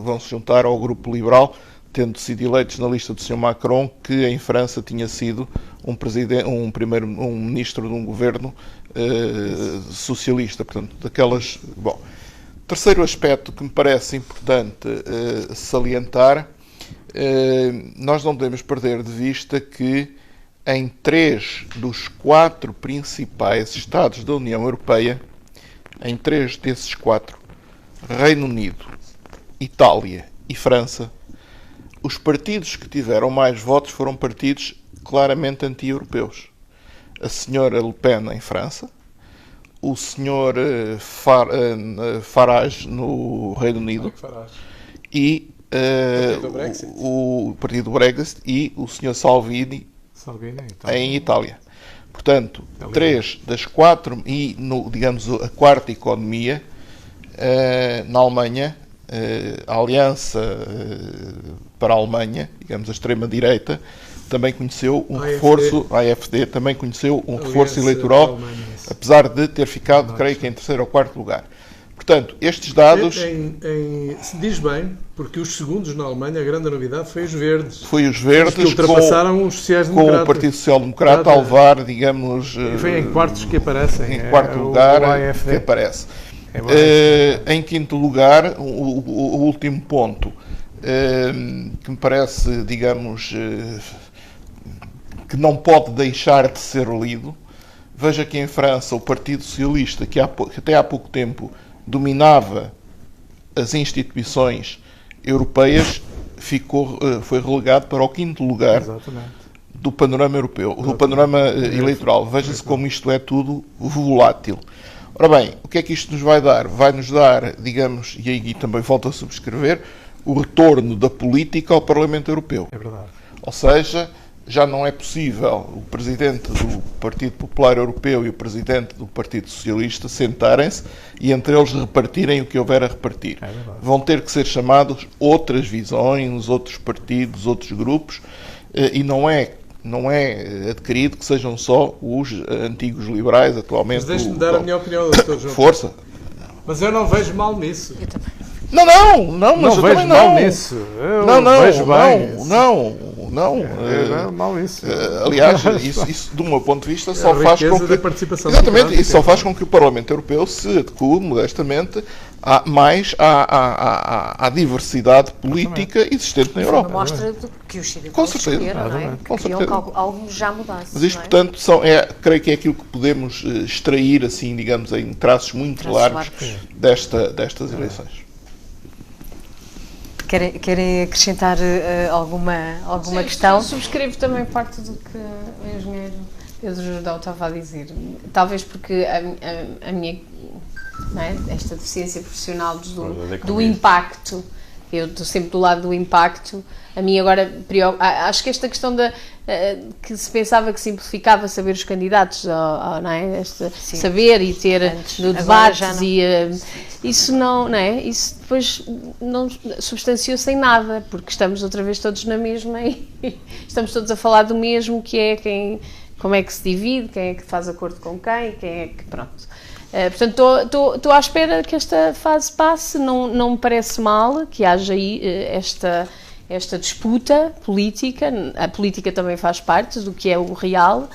vão se juntar ao grupo liberal, tendo sido eleitos na lista do Sr. Macron, que em França tinha sido um ministro de um governo socialista, portanto, daquelas... Bom, terceiro aspecto que me parece importante salientar, nós não podemos perder de vista que em 3 dos 4 principais Estados da União Europeia, em 3 desses 4, Reino Unido, Itália e França, os partidos que tiveram mais votos foram partidos claramente anti-europeus. A senhora Le Pen em França, o senhor Farage no Reino Unido e o partido do Brexit e o senhor Salvini em Itália. Portanto, 3 das 4 e, digamos, a quarta economia na Alemanha, a Aliança para a Alemanha, digamos a extrema-direita, também conheceu um reforço, a AfD também conheceu um reforço eleitoral, apesar de ter ficado, creio que em terceiro ou quarto lugar. Portanto, estes dados... Se diz bem, porque os segundos na Alemanha, a grande novidade foi os verdes. Foi os verdes que ultrapassaram os sociais-democratas. Com o Partido Social Democrata a levar, digamos... Foi em quartos que aparecem. Em quarto lugar que aparece. Em quinto lugar, o último ponto, que me parece, digamos, que não pode deixar de ser lido. Veja que em França o Partido Socialista, que até há pouco tempo dominava as instituições europeias, foi relegado para o quinto lugar do panorama europeu, do panorama eleitoral. Veja-se como isto é tudo volátil. Ora bem, o que é que isto nos vai dar? Vai-nos dar, digamos, e aí também volto a subscrever, o retorno da política ao Parlamento Europeu. É verdade. Ou seja, já não é possível o Presidente do Partido Popular Europeu e o Presidente do Partido Socialista sentarem-se e entre eles repartirem o que houver a repartir. Vão ter que ser chamados outras visões, outros partidos, outros grupos, e não é adquirido que sejam só os antigos liberais atualmente. Mas deixe-me dar a minha opinião, Dr. João. Força. Mas eu não vejo mal nisso. Mas eu vejo mal nisso. Vejo bem. Não, mal isso. Aliás, isso do meu ponto de vista só faz com que exatamente, isso só faz com que o Parlamento Europeu se adeque modestamente à diversidade política existente na Europa. Uma mostra que os cidadãos com certeza, queriam que algo já mudasse. Mas isto, portanto, creio que é aquilo que podemos extrair, assim, digamos, em traços muito largos destas eleições. Querem acrescentar alguma questão? Subscrevo também parte do que o engenheiro Pedro Jordão estava a dizer. Talvez porque a minha, não é, esta deficiência profissional do impacto, eu estou sempre do lado do impacto, a mim agora, acho que esta questão que se pensava que simplificava saber os candidatos, não é? Saber e ter no debates, isso não é? Isso depois não substanciou-se em nada, porque estamos outra vez todos na mesma e estamos todos a falar do mesmo, que é como é que se divide, quem é que faz acordo com quem é que, pronto. Portanto, estou à espera que esta fase passe, não me parece mal que haja aí esta disputa política, a política também faz parte do que é o real,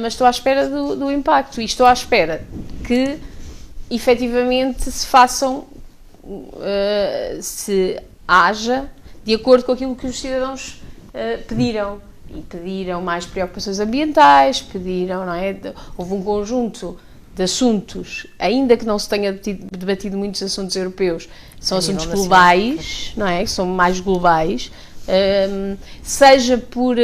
mas estou à espera do impacto e estou à espera que efetivamente se façam, se haja de acordo com aquilo que os cidadãos pediram, e pediram mais preocupações ambientais, não é? Houve um conjunto de assuntos, ainda que não se tenha debatido muitos assuntos europeus, são assuntos globais, não é? São mais globais, seja por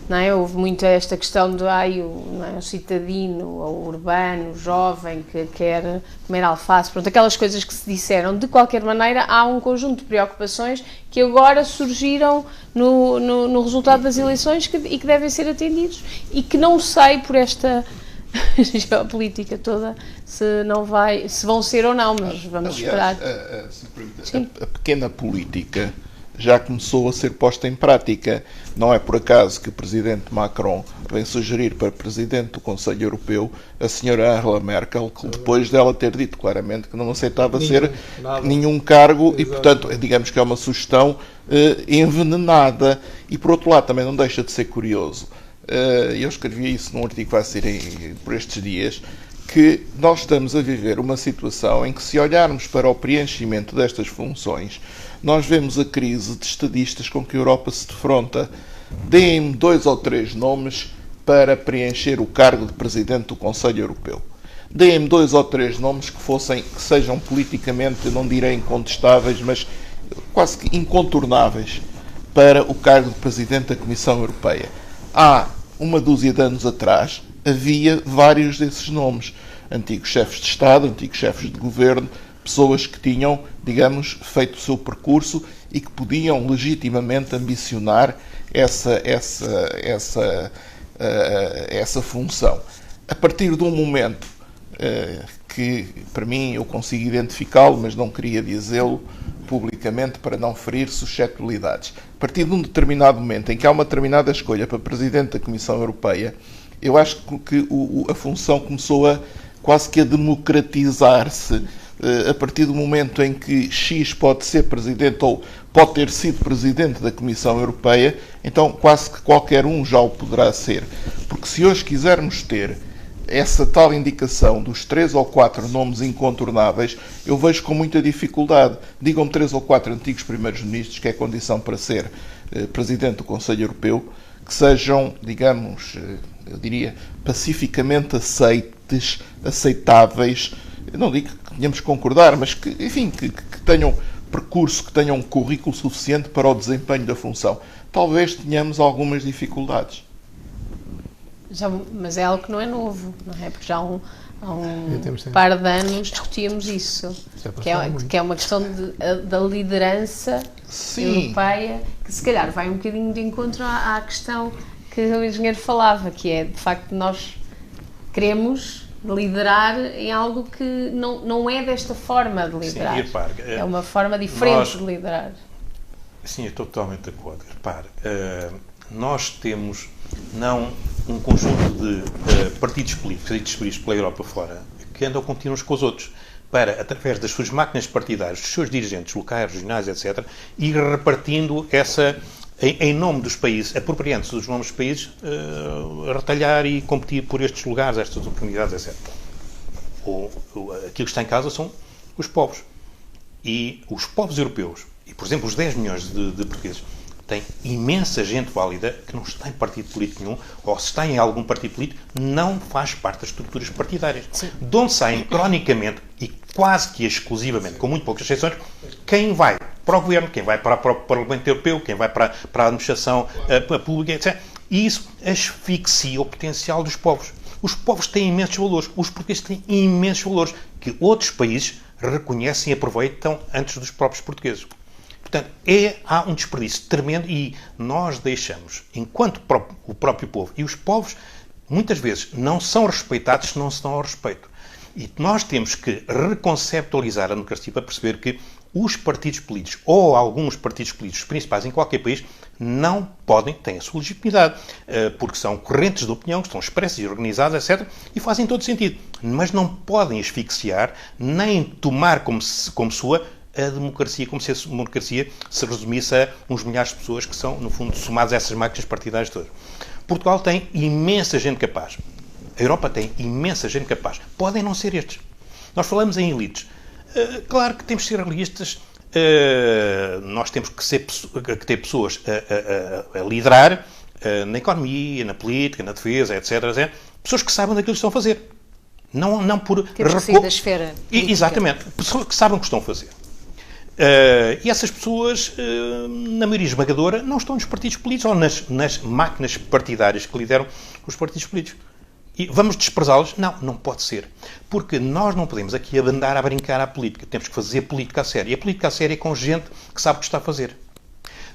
não é? Houve muito esta questão do o citadino, ou o urbano, o jovem que quer comer alface, pronto, aquelas coisas que se disseram. De qualquer maneira, há um conjunto de preocupações que agora surgiram no resultado das eleições e que devem ser atendidos, e que não sei por esta geopolítica toda se vão ser ou não, mas vamos esperar. A pequena política já começou a ser posta em prática. Não é por acaso que o presidente Macron vem sugerir para presidente do Conselho Europeu a senhora Angela Merkel, que depois dela ter dito claramente que não aceitava nenhum cargo. Exato. E, portanto, digamos que é uma sugestão envenenada. E, por outro lado, também não deixa de ser curioso. Eu escrevi isso num artigo que vai sair por estes dias, que nós estamos a viver uma situação em que, se olharmos para o preenchimento destas funções, nós vemos a crise de estadistas com que a Europa se defronta. Deem-me 2 ou 3 nomes para preencher o cargo de Presidente do Conselho Europeu. Deem-me 2 ou 3 nomes que sejam politicamente, não direi incontestáveis, mas quase que incontornáveis para o cargo de Presidente da Comissão Europeia. Há uma dúzia de anos atrás, havia vários desses nomes. Antigos chefes de Estado, antigos chefes de Governo, pessoas que tinham, digamos, feito o seu percurso e que podiam legitimamente ambicionar essa função. A partir de um momento que, para mim, eu consigo identificá-lo, mas não queria dizê-lo publicamente para não ferir suscetibilidades. A partir de um determinado momento em que há uma determinada escolha para Presidente da Comissão Europeia, eu acho que a função começou quase que a democratizar-se. A partir do momento em que X pode ser Presidente ou pode ter sido Presidente da Comissão Europeia, então quase que qualquer um já o poderá ser. Porque se hoje quisermos ter essa tal indicação dos 3 ou 4 nomes incontornáveis, eu vejo com muita dificuldade. Digam-me 3 ou 4 antigos primeiros-ministros, que é condição para ser Presidente do Conselho Europeu, que sejam, digamos, eu diria, pacificamente aceitáveis. Eu não digo que tenhamos que concordar, mas que, enfim, que tenham percurso, que tenham um currículo suficiente para o desempenho da função. Talvez tenhamos algumas dificuldades. Mas é algo que não é novo, não é? Porque já há um par de anos discutíamos isso, que é uma questão da liderança europeia, que se calhar vai um bocadinho de encontro à questão que o engenheiro falava, que é, de facto, nós queremos liderar em algo que não é desta forma de liderar. Sim, repare, é uma forma diferente de liderar. Sim, eu estou totalmente de acordo. Repare, nós temos não um conjunto de partidos políticos pela Europa fora que andam contínuos com os outros para, através das suas máquinas partidárias, dos seus dirigentes locais, regionais, etc., ir repartindo em nome dos países, apropriando-se dos nomes dos países, retalhar e competir por estes lugares, estas oportunidades, etc. Aquilo que está em causa são os povos. E os povos europeus, e por exemplo os 10 milhões de portugueses, tem imensa gente válida que não está em partido político nenhum, ou se está em algum partido político, não faz parte das estruturas partidárias. Sim. De onde saem, cronicamente, e quase que exclusivamente, com muito poucas exceções, quem vai para o governo, quem vai para o Parlamento Europeu, quem vai para a administração pública, etc. E isso asfixia o potencial dos povos. Os povos têm imensos valores, os portugueses têm imensos valores, que outros países reconhecem e aproveitam antes dos próprios portugueses. Portanto, há um desperdício tremendo e nós deixamos, enquanto o próprio povo, e os povos muitas vezes não são respeitados se não se dão ao respeito. E nós temos que reconceptualizar a democracia para perceber que os partidos políticos, ou alguns partidos políticos principais em qualquer país, não podem, têm a sua legitimidade, porque são correntes de opinião, que estão expressas e organizadas, etc., e fazem todo sentido. Mas não podem asfixiar, nem tomar como sua a democracia, como se a democracia se resumisse a uns milhares de pessoas que são, no fundo, somadas a essas máquinas partidárias todas. Portugal tem imensa gente capaz. A Europa tem imensa gente capaz. Podem não ser estes. Nós falamos em elites. Claro que temos que ser realistas. Nós temos que ter pessoas a liderar na economia, na política, na defesa, etc. Pessoas que saibam daquilo que estão a fazer. Não por... Temos que sair da esfera política. Exatamente. Pessoas que sabem o que estão a fazer. E essas pessoas, na maioria esmagadora, não estão nos partidos políticos ou nas máquinas partidárias que lideram os partidos políticos. E vamos desprezá-los? Não, não pode ser. Porque nós não podemos aqui andar a brincar à política. Temos que fazer política a sério. E a política a sério é com gente que sabe o que está a fazer.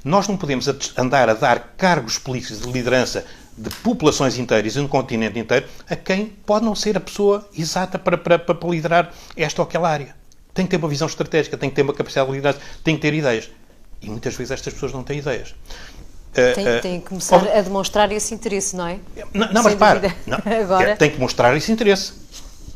Nós não podemos andar a dar cargos políticos de liderança de populações inteiras e de um continente inteiro a quem pode não ser a pessoa exata para liderar esta ou aquela área. Tem que ter uma visão estratégica, tem que ter uma capacidade de liderança, tem que ter ideias. E muitas vezes estas pessoas não têm ideias. Tem que começar a demonstrar esse interesse, não é? Não, mas para. Agora... Tem que mostrar esse interesse.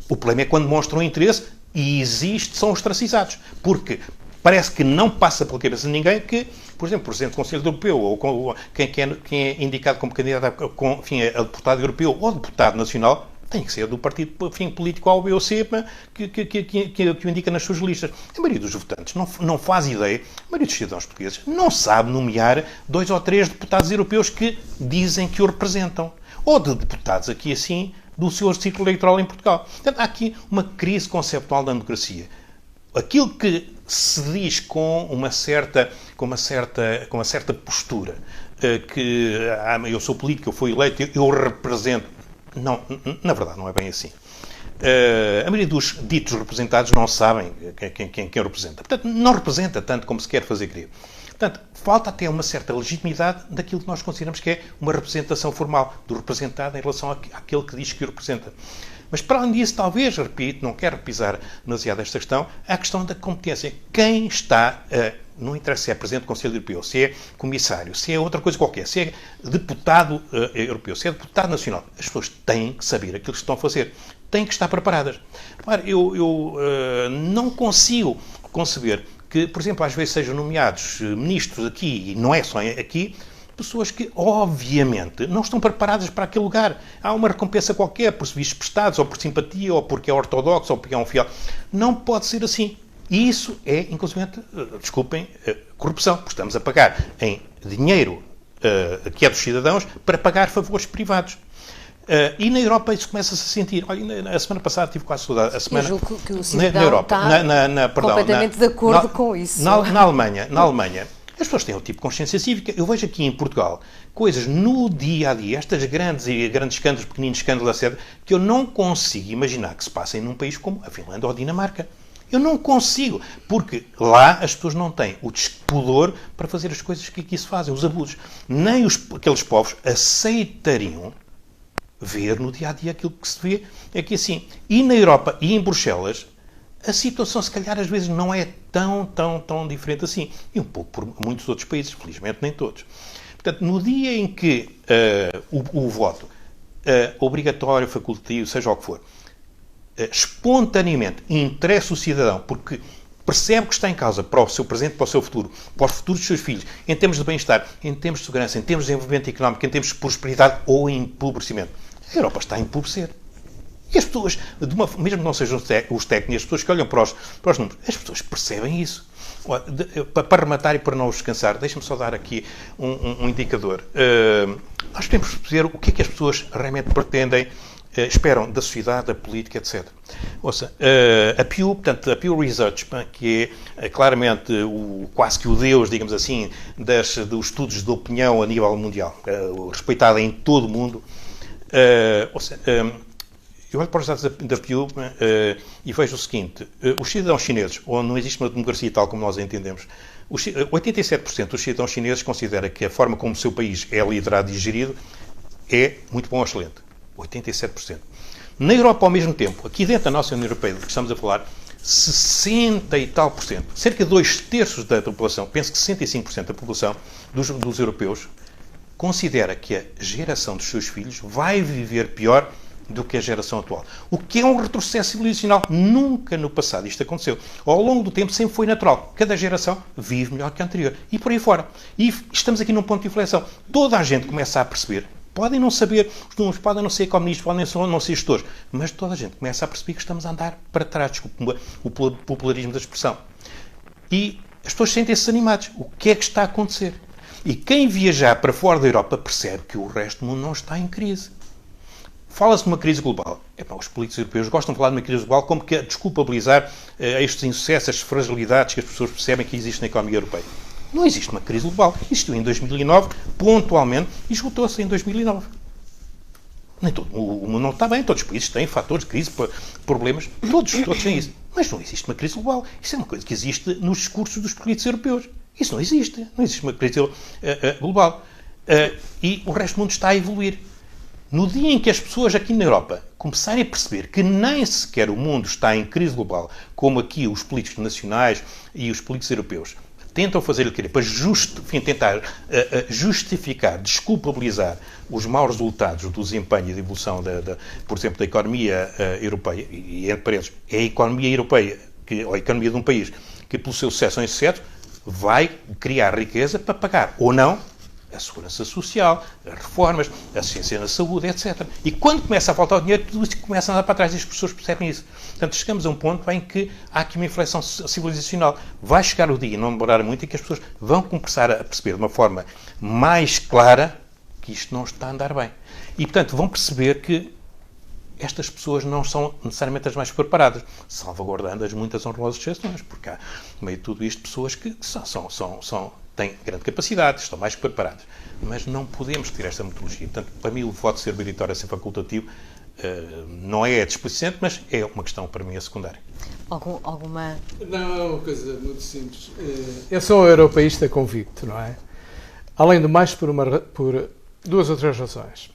O problema é quando mostram interesse e são ostracizados. Porque parece que não passa pela cabeça de ninguém que, por exemplo, o Presidente do Conselho Europeu ou quem é indicado como candidato a deputado europeu ou deputado nacional tem que ser do partido político A ou B ou C que o indica nas suas listas. A maioria dos votantes não faz ideia, a maioria dos cidadãos portugueses não sabe nomear 2 ou 3 deputados europeus que dizem que o representam. Ou de deputados aqui assim do seu círculo eleitoral em Portugal. Portanto, há aqui uma crise conceptual da democracia. Aquilo que se diz com uma certa postura, que eu sou político, eu fui eleito, eu represento. Não, na verdade, não é bem assim. A maioria dos ditos representados não sabem quem representa. Portanto, não representa tanto como se quer fazer crer. Portanto, falta até uma certa legitimidade daquilo que nós consideramos que é uma representação formal do representado em relação àquele que diz que o representa. Mas, para além disso, talvez, repito, não quero repisar demasiado esta questão, a questão da competência. Quem está, não interessa se é Presidente do Conselho Europeu, se é Comissário, se é outra coisa qualquer, se é Deputado Europeu, se é Deputado Nacional, as pessoas têm que saber aquilo que estão a fazer. Têm que estar preparadas. Repare, eu não consigo conceber que, por exemplo, às vezes sejam nomeados ministros aqui, e não é só aqui, pessoas que, obviamente, não estão preparadas para aquele lugar. Há uma recompensa qualquer por serviços prestados, ou por simpatia, ou porque é ortodoxo, ou porque é um fiel. Não pode ser assim. E isso é, inclusive, desculpem, corrupção. Porque estamos a pagar em dinheiro que é dos cidadãos para pagar favores privados. E na Europa isso começa-se a sentir. Olha, a semana passada tive quase toda a semana... Eu julgo que o cidadão na Europa, está completamente de acordo com isso. Na Alemanha, as pessoas têm um tipo de consciência cívica. Eu vejo aqui em Portugal coisas no dia-a-dia, estas grandes escândalos, pequeninos escândalos, etc., que eu não consigo imaginar que se passem num país como a Finlândia ou a Dinamarca. Eu não consigo, porque lá as pessoas não têm o despudor para fazer as coisas que aqui se fazem, os abusos. Nem aqueles povos aceitariam ver no dia-a-dia aquilo que se vê aqui assim. E na Europa e em Bruxelas, a situação, se calhar, às vezes não é tão diferente assim. E um pouco por muitos outros países, felizmente nem todos. Portanto, no dia em que o voto obrigatório, facultativo, seja o que for, espontaneamente interessa o cidadão, porque percebe que está em causa para o seu presente, para o seu futuro, para o futuro dos seus filhos, em termos de bem-estar, em termos de segurança, em termos de desenvolvimento económico, em termos de prosperidade ou empobrecimento. A Europa está a empobrecer. E as pessoas, mesmo que não sejam os técnicos, as pessoas que olham para os números, as pessoas percebem isso. Para rematar e para não os cansar, deixa-me só dar aqui um indicador. Nós temos que perceber o que é que as pessoas realmente pretendem, esperam da sociedade, da política, etc. Ouça, a Pew Research, que é claramente quase que o Deus, digamos assim, dos estudos de opinião a nível mundial, respeitada em todo o mundo, eu olho para os dados da Pew e vejo o seguinte: os cidadãos chineses, onde não existe uma democracia tal como nós a entendemos, 87% dos cidadãos chineses consideram que a forma como o seu país é liderado e gerido é muito bom ou excelente. 87%. Na Europa, ao mesmo tempo, aqui dentro da nossa União Europeia, do que estamos a falar, 60 e tal por cento, cerca de 2/3 da população, penso que 65% da população dos europeus, considera que a geração dos seus filhos vai viver pior do que a geração atual. O que é um retrocesso civilizacional. Nunca no passado isto aconteceu. Ao longo do tempo sempre foi natural. Cada geração vive melhor que a anterior. E por aí fora. E estamos aqui num ponto de inflexão. Toda a gente começa a perceber. Podem não saber os números, podem não ser economistas, podem não ser gestores, mas toda a gente começa a perceber que estamos a andar para trás. Desculpe o popularismo da expressão. E as pessoas sentem-se animadas. O que é que está a acontecer? E quem viajar para fora da Europa percebe que o resto do mundo não está em crise. Fala-se de uma crise global. Os políticos europeus gostam de falar de uma crise global como que a desculpabilizar estes insucessos, estas fragilidades que as pessoas percebem que existem na economia europeia. Não existe uma crise global. Existiu em 2009, pontualmente, e esgotou-se em 2009. Nem todo, o mundo não está bem, todos os países têm fatores de crise, problemas, todos têm isso. Mas não existe uma crise global. Isso é uma coisa que existe nos discursos dos políticos europeus. Isso não existe. Não existe uma crise global. E o resto do mundo está a evoluir. No dia em que as pessoas aqui na Europa começarem a perceber que nem sequer o mundo está em crise global, como aqui os políticos nacionais e os políticos europeus tentam fazer o quê? Para tentar justificar, desculpabilizar os maus resultados do desempenho e da evolução, por exemplo, da economia europeia, e entre parênteses, é a economia europeia, ou a economia de um país, que pelo seu sucesso ou insucesso vai criar riqueza para pagar, ou não, a segurança social, as reformas, a assistência na saúde, etc. E quando começa a faltar o dinheiro, tudo isso começa a andar para trás e as pessoas percebem isso. Portanto, chegamos a um ponto em que há aqui uma inflexão civilizacional. Vai chegar o dia, não demorar muito, em que as pessoas vão começar a perceber de uma forma mais clara que isto não está a andar bem. E, portanto, vão perceber que estas pessoas não são necessariamente as mais preparadas, salvaguardando as muitas honrosas exceções, porque há, no meio de tudo isto, pessoas que têm grande capacidade, estão mais preparadas. Mas não podemos ter esta metodologia. Portanto, para mim, o voto de ser meritório, ser facultativo, não é desplicente, mas é uma questão, para mim, secundária. Alguma... Não, é uma coisa muito simples. Eu sou um europeísta convicto, não é? Além do mais, por duas ou três razões.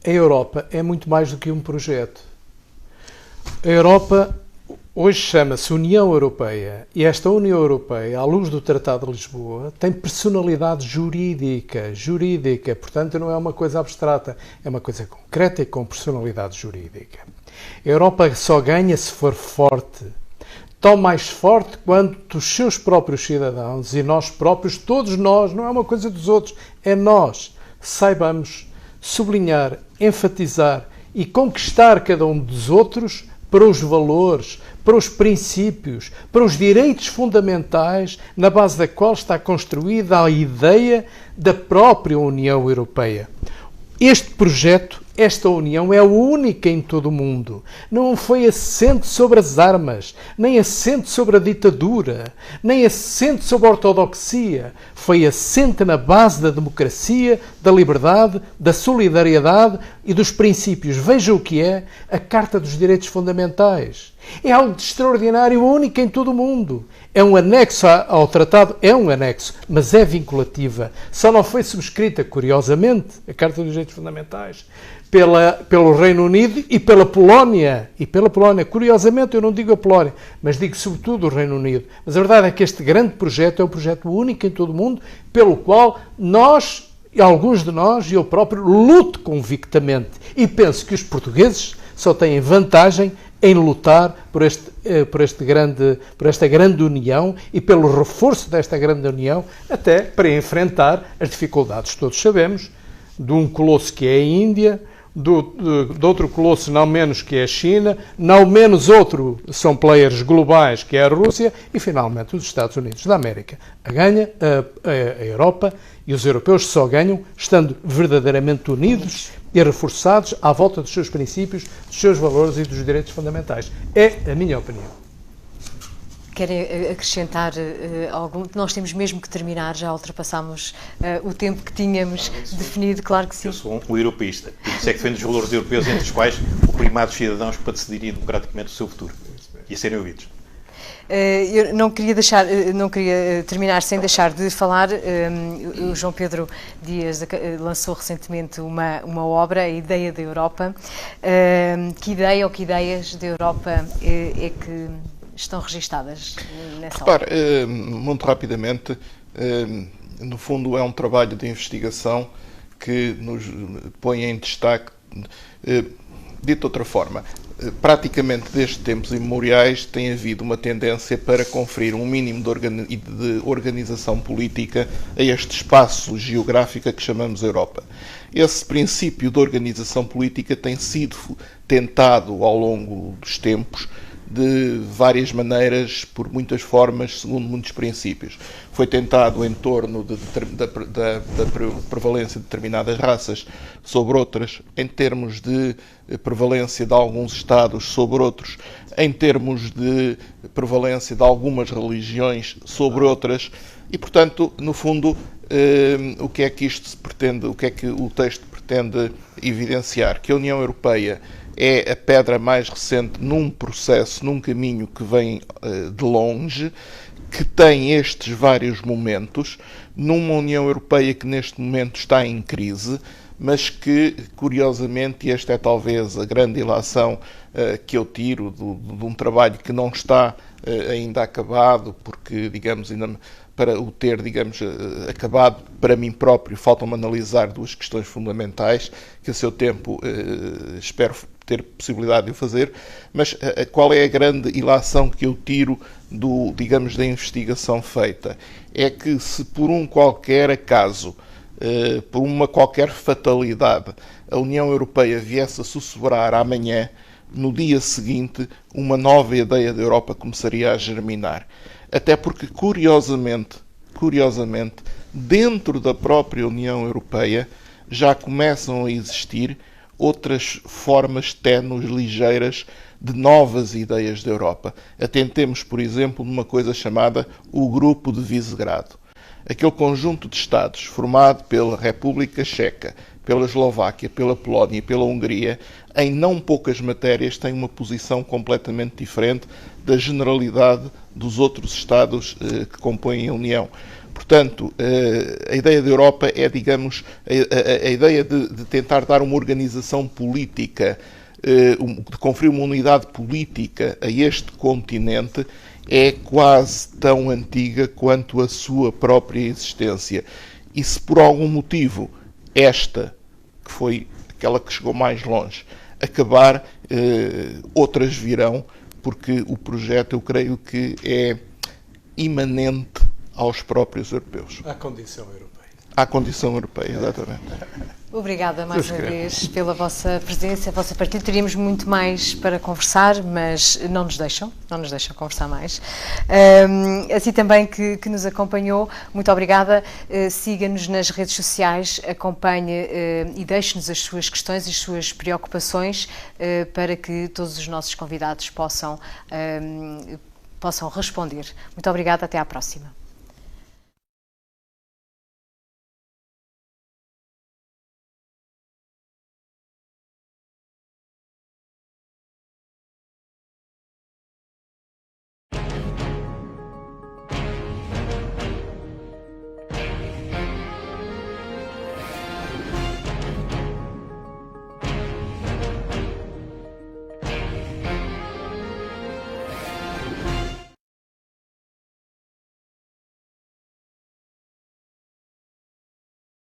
A Europa é muito mais do que um projeto. A Europa hoje chama-se União Europeia e esta União Europeia, à luz do Tratado de Lisboa, tem personalidade jurídica, portanto não é uma coisa abstrata, é uma coisa concreta e com personalidade jurídica. A Europa só ganha se for forte, tão mais forte quanto os seus próprios cidadãos e nós próprios, todos nós, não é uma coisa dos outros, é nós, saibamos sublinhar, enfatizar e conquistar cada um dos outros para os valores, para os princípios, para os direitos fundamentais na base da qual está construída a ideia da própria União Europeia. Este projeto, esta União, é única em todo o mundo. Não foi assente sobre as armas, nem assente sobre a ditadura, nem assente sobre a ortodoxia. Foi assente na base da democracia, da liberdade, da solidariedade e dos princípios. Veja o que é a Carta dos Direitos Fundamentais. É algo de extraordinário, único em todo o mundo. É um anexo ao tratado, mas é vinculativa. Só não foi subscrita, curiosamente, a Carta dos Direitos Fundamentais, pelo Reino Unido e pela Polónia. Curiosamente, eu não digo a Polónia, mas digo sobretudo o Reino Unido. Mas a verdade é que este grande projeto é um projeto único em todo o mundo, pelo qual nós, alguns de nós, e eu próprio, luto convictamente. E penso que os portugueses só têm vantagem em lutar por esta grande união e pelo reforço desta grande união, até para enfrentar as dificuldades. Todos sabemos de um colosso que é a Índia, de outro colosso não menos que é a China, não menos outro são players globais que é a Rússia e finalmente os Estados Unidos da América. A Europa e os europeus só ganham estando verdadeiramente unidos e reforçados à volta dos seus princípios, dos seus valores e dos direitos fundamentais. É a minha opinião. Querem acrescentar algum? Nós temos mesmo que terminar, já ultrapassámos o tempo que tínhamos definido, claro que sim. Eu sou um europeísta, por isso é que defendo os valores europeus, entre os quais o primado dos cidadãos para decidirem democraticamente o seu futuro e a serem ouvidos. Eu não queria terminar sem deixar de falar. O João Pedro Dias lançou recentemente uma obra, A Ideia da Europa. Que ideia ou que ideias da Europa é que estão registadas nessa obra? Muito rapidamente, no fundo é um trabalho de investigação que nos põe em destaque, dito de outra forma, praticamente desde tempos imemoriais tem havido uma tendência para conferir um mínimo de organização política a este espaço geográfico que chamamos Europa. Esse princípio de organização política tem sido tentado ao longo dos tempos de várias maneiras, por muitas formas, segundo muitos princípios. Foi tentado em torno da prevalência de determinadas raças sobre outras, em termos de prevalência de alguns Estados sobre outros, em termos de prevalência de algumas religiões sobre outras, e, portanto, no fundo, o que é que isto se pretende, o que é que o texto pretende evidenciar? Que a União Europeia é a pedra mais recente num processo, num caminho que vem de longe, que tem estes vários momentos, numa União Europeia que neste momento está em crise, mas que, curiosamente, e esta é talvez a grande ilação que eu tiro de um trabalho que não está ainda acabado, porque, digamos, ainda para o ter, digamos, acabado para mim próprio, faltam-me analisar duas questões fundamentais, que a seu tempo espero ter possibilidade de o fazer, mas qual é a grande ilação que eu tiro digamos, da investigação feita? É que se por um qualquer acaso, por uma qualquer fatalidade, a União Europeia viesse a sussurrar amanhã, no dia seguinte, uma nova ideia da Europa começaria a germinar. Até porque, curiosamente, dentro da própria União Europeia já começam a existir outras formas ténues, ligeiras, de novas ideias da Europa. Atentemos, por exemplo, numa coisa chamada o Grupo de Visegrado. Aquele conjunto de Estados formado pela República Checa, pela Eslováquia, pela Polónia e pela Hungria, em não poucas matérias tem uma posição completamente diferente da generalidade dos outros Estados que compõem a União. Portanto, a ideia da Europa é, digamos, a ideia de tentar dar uma organização política, de conferir uma unidade política a este continente, é quase tão antiga quanto a sua própria existência. E se por algum motivo esta, que foi aquela que chegou mais longe, acabar, outras virão, porque o projeto, eu creio que é imanente aos próprios europeus. À condição europeia. À condição europeia, exatamente. Obrigada mais uma vez pela vossa presença, a vossa partilha. Teríamos muito mais para conversar, mas não nos deixam conversar mais. Assim também que nos acompanhou, muito obrigada. Siga-nos nas redes sociais, acompanhe e deixe-nos as suas questões e as suas preocupações para que todos os nossos convidados possam responder. Muito obrigada, até à próxima.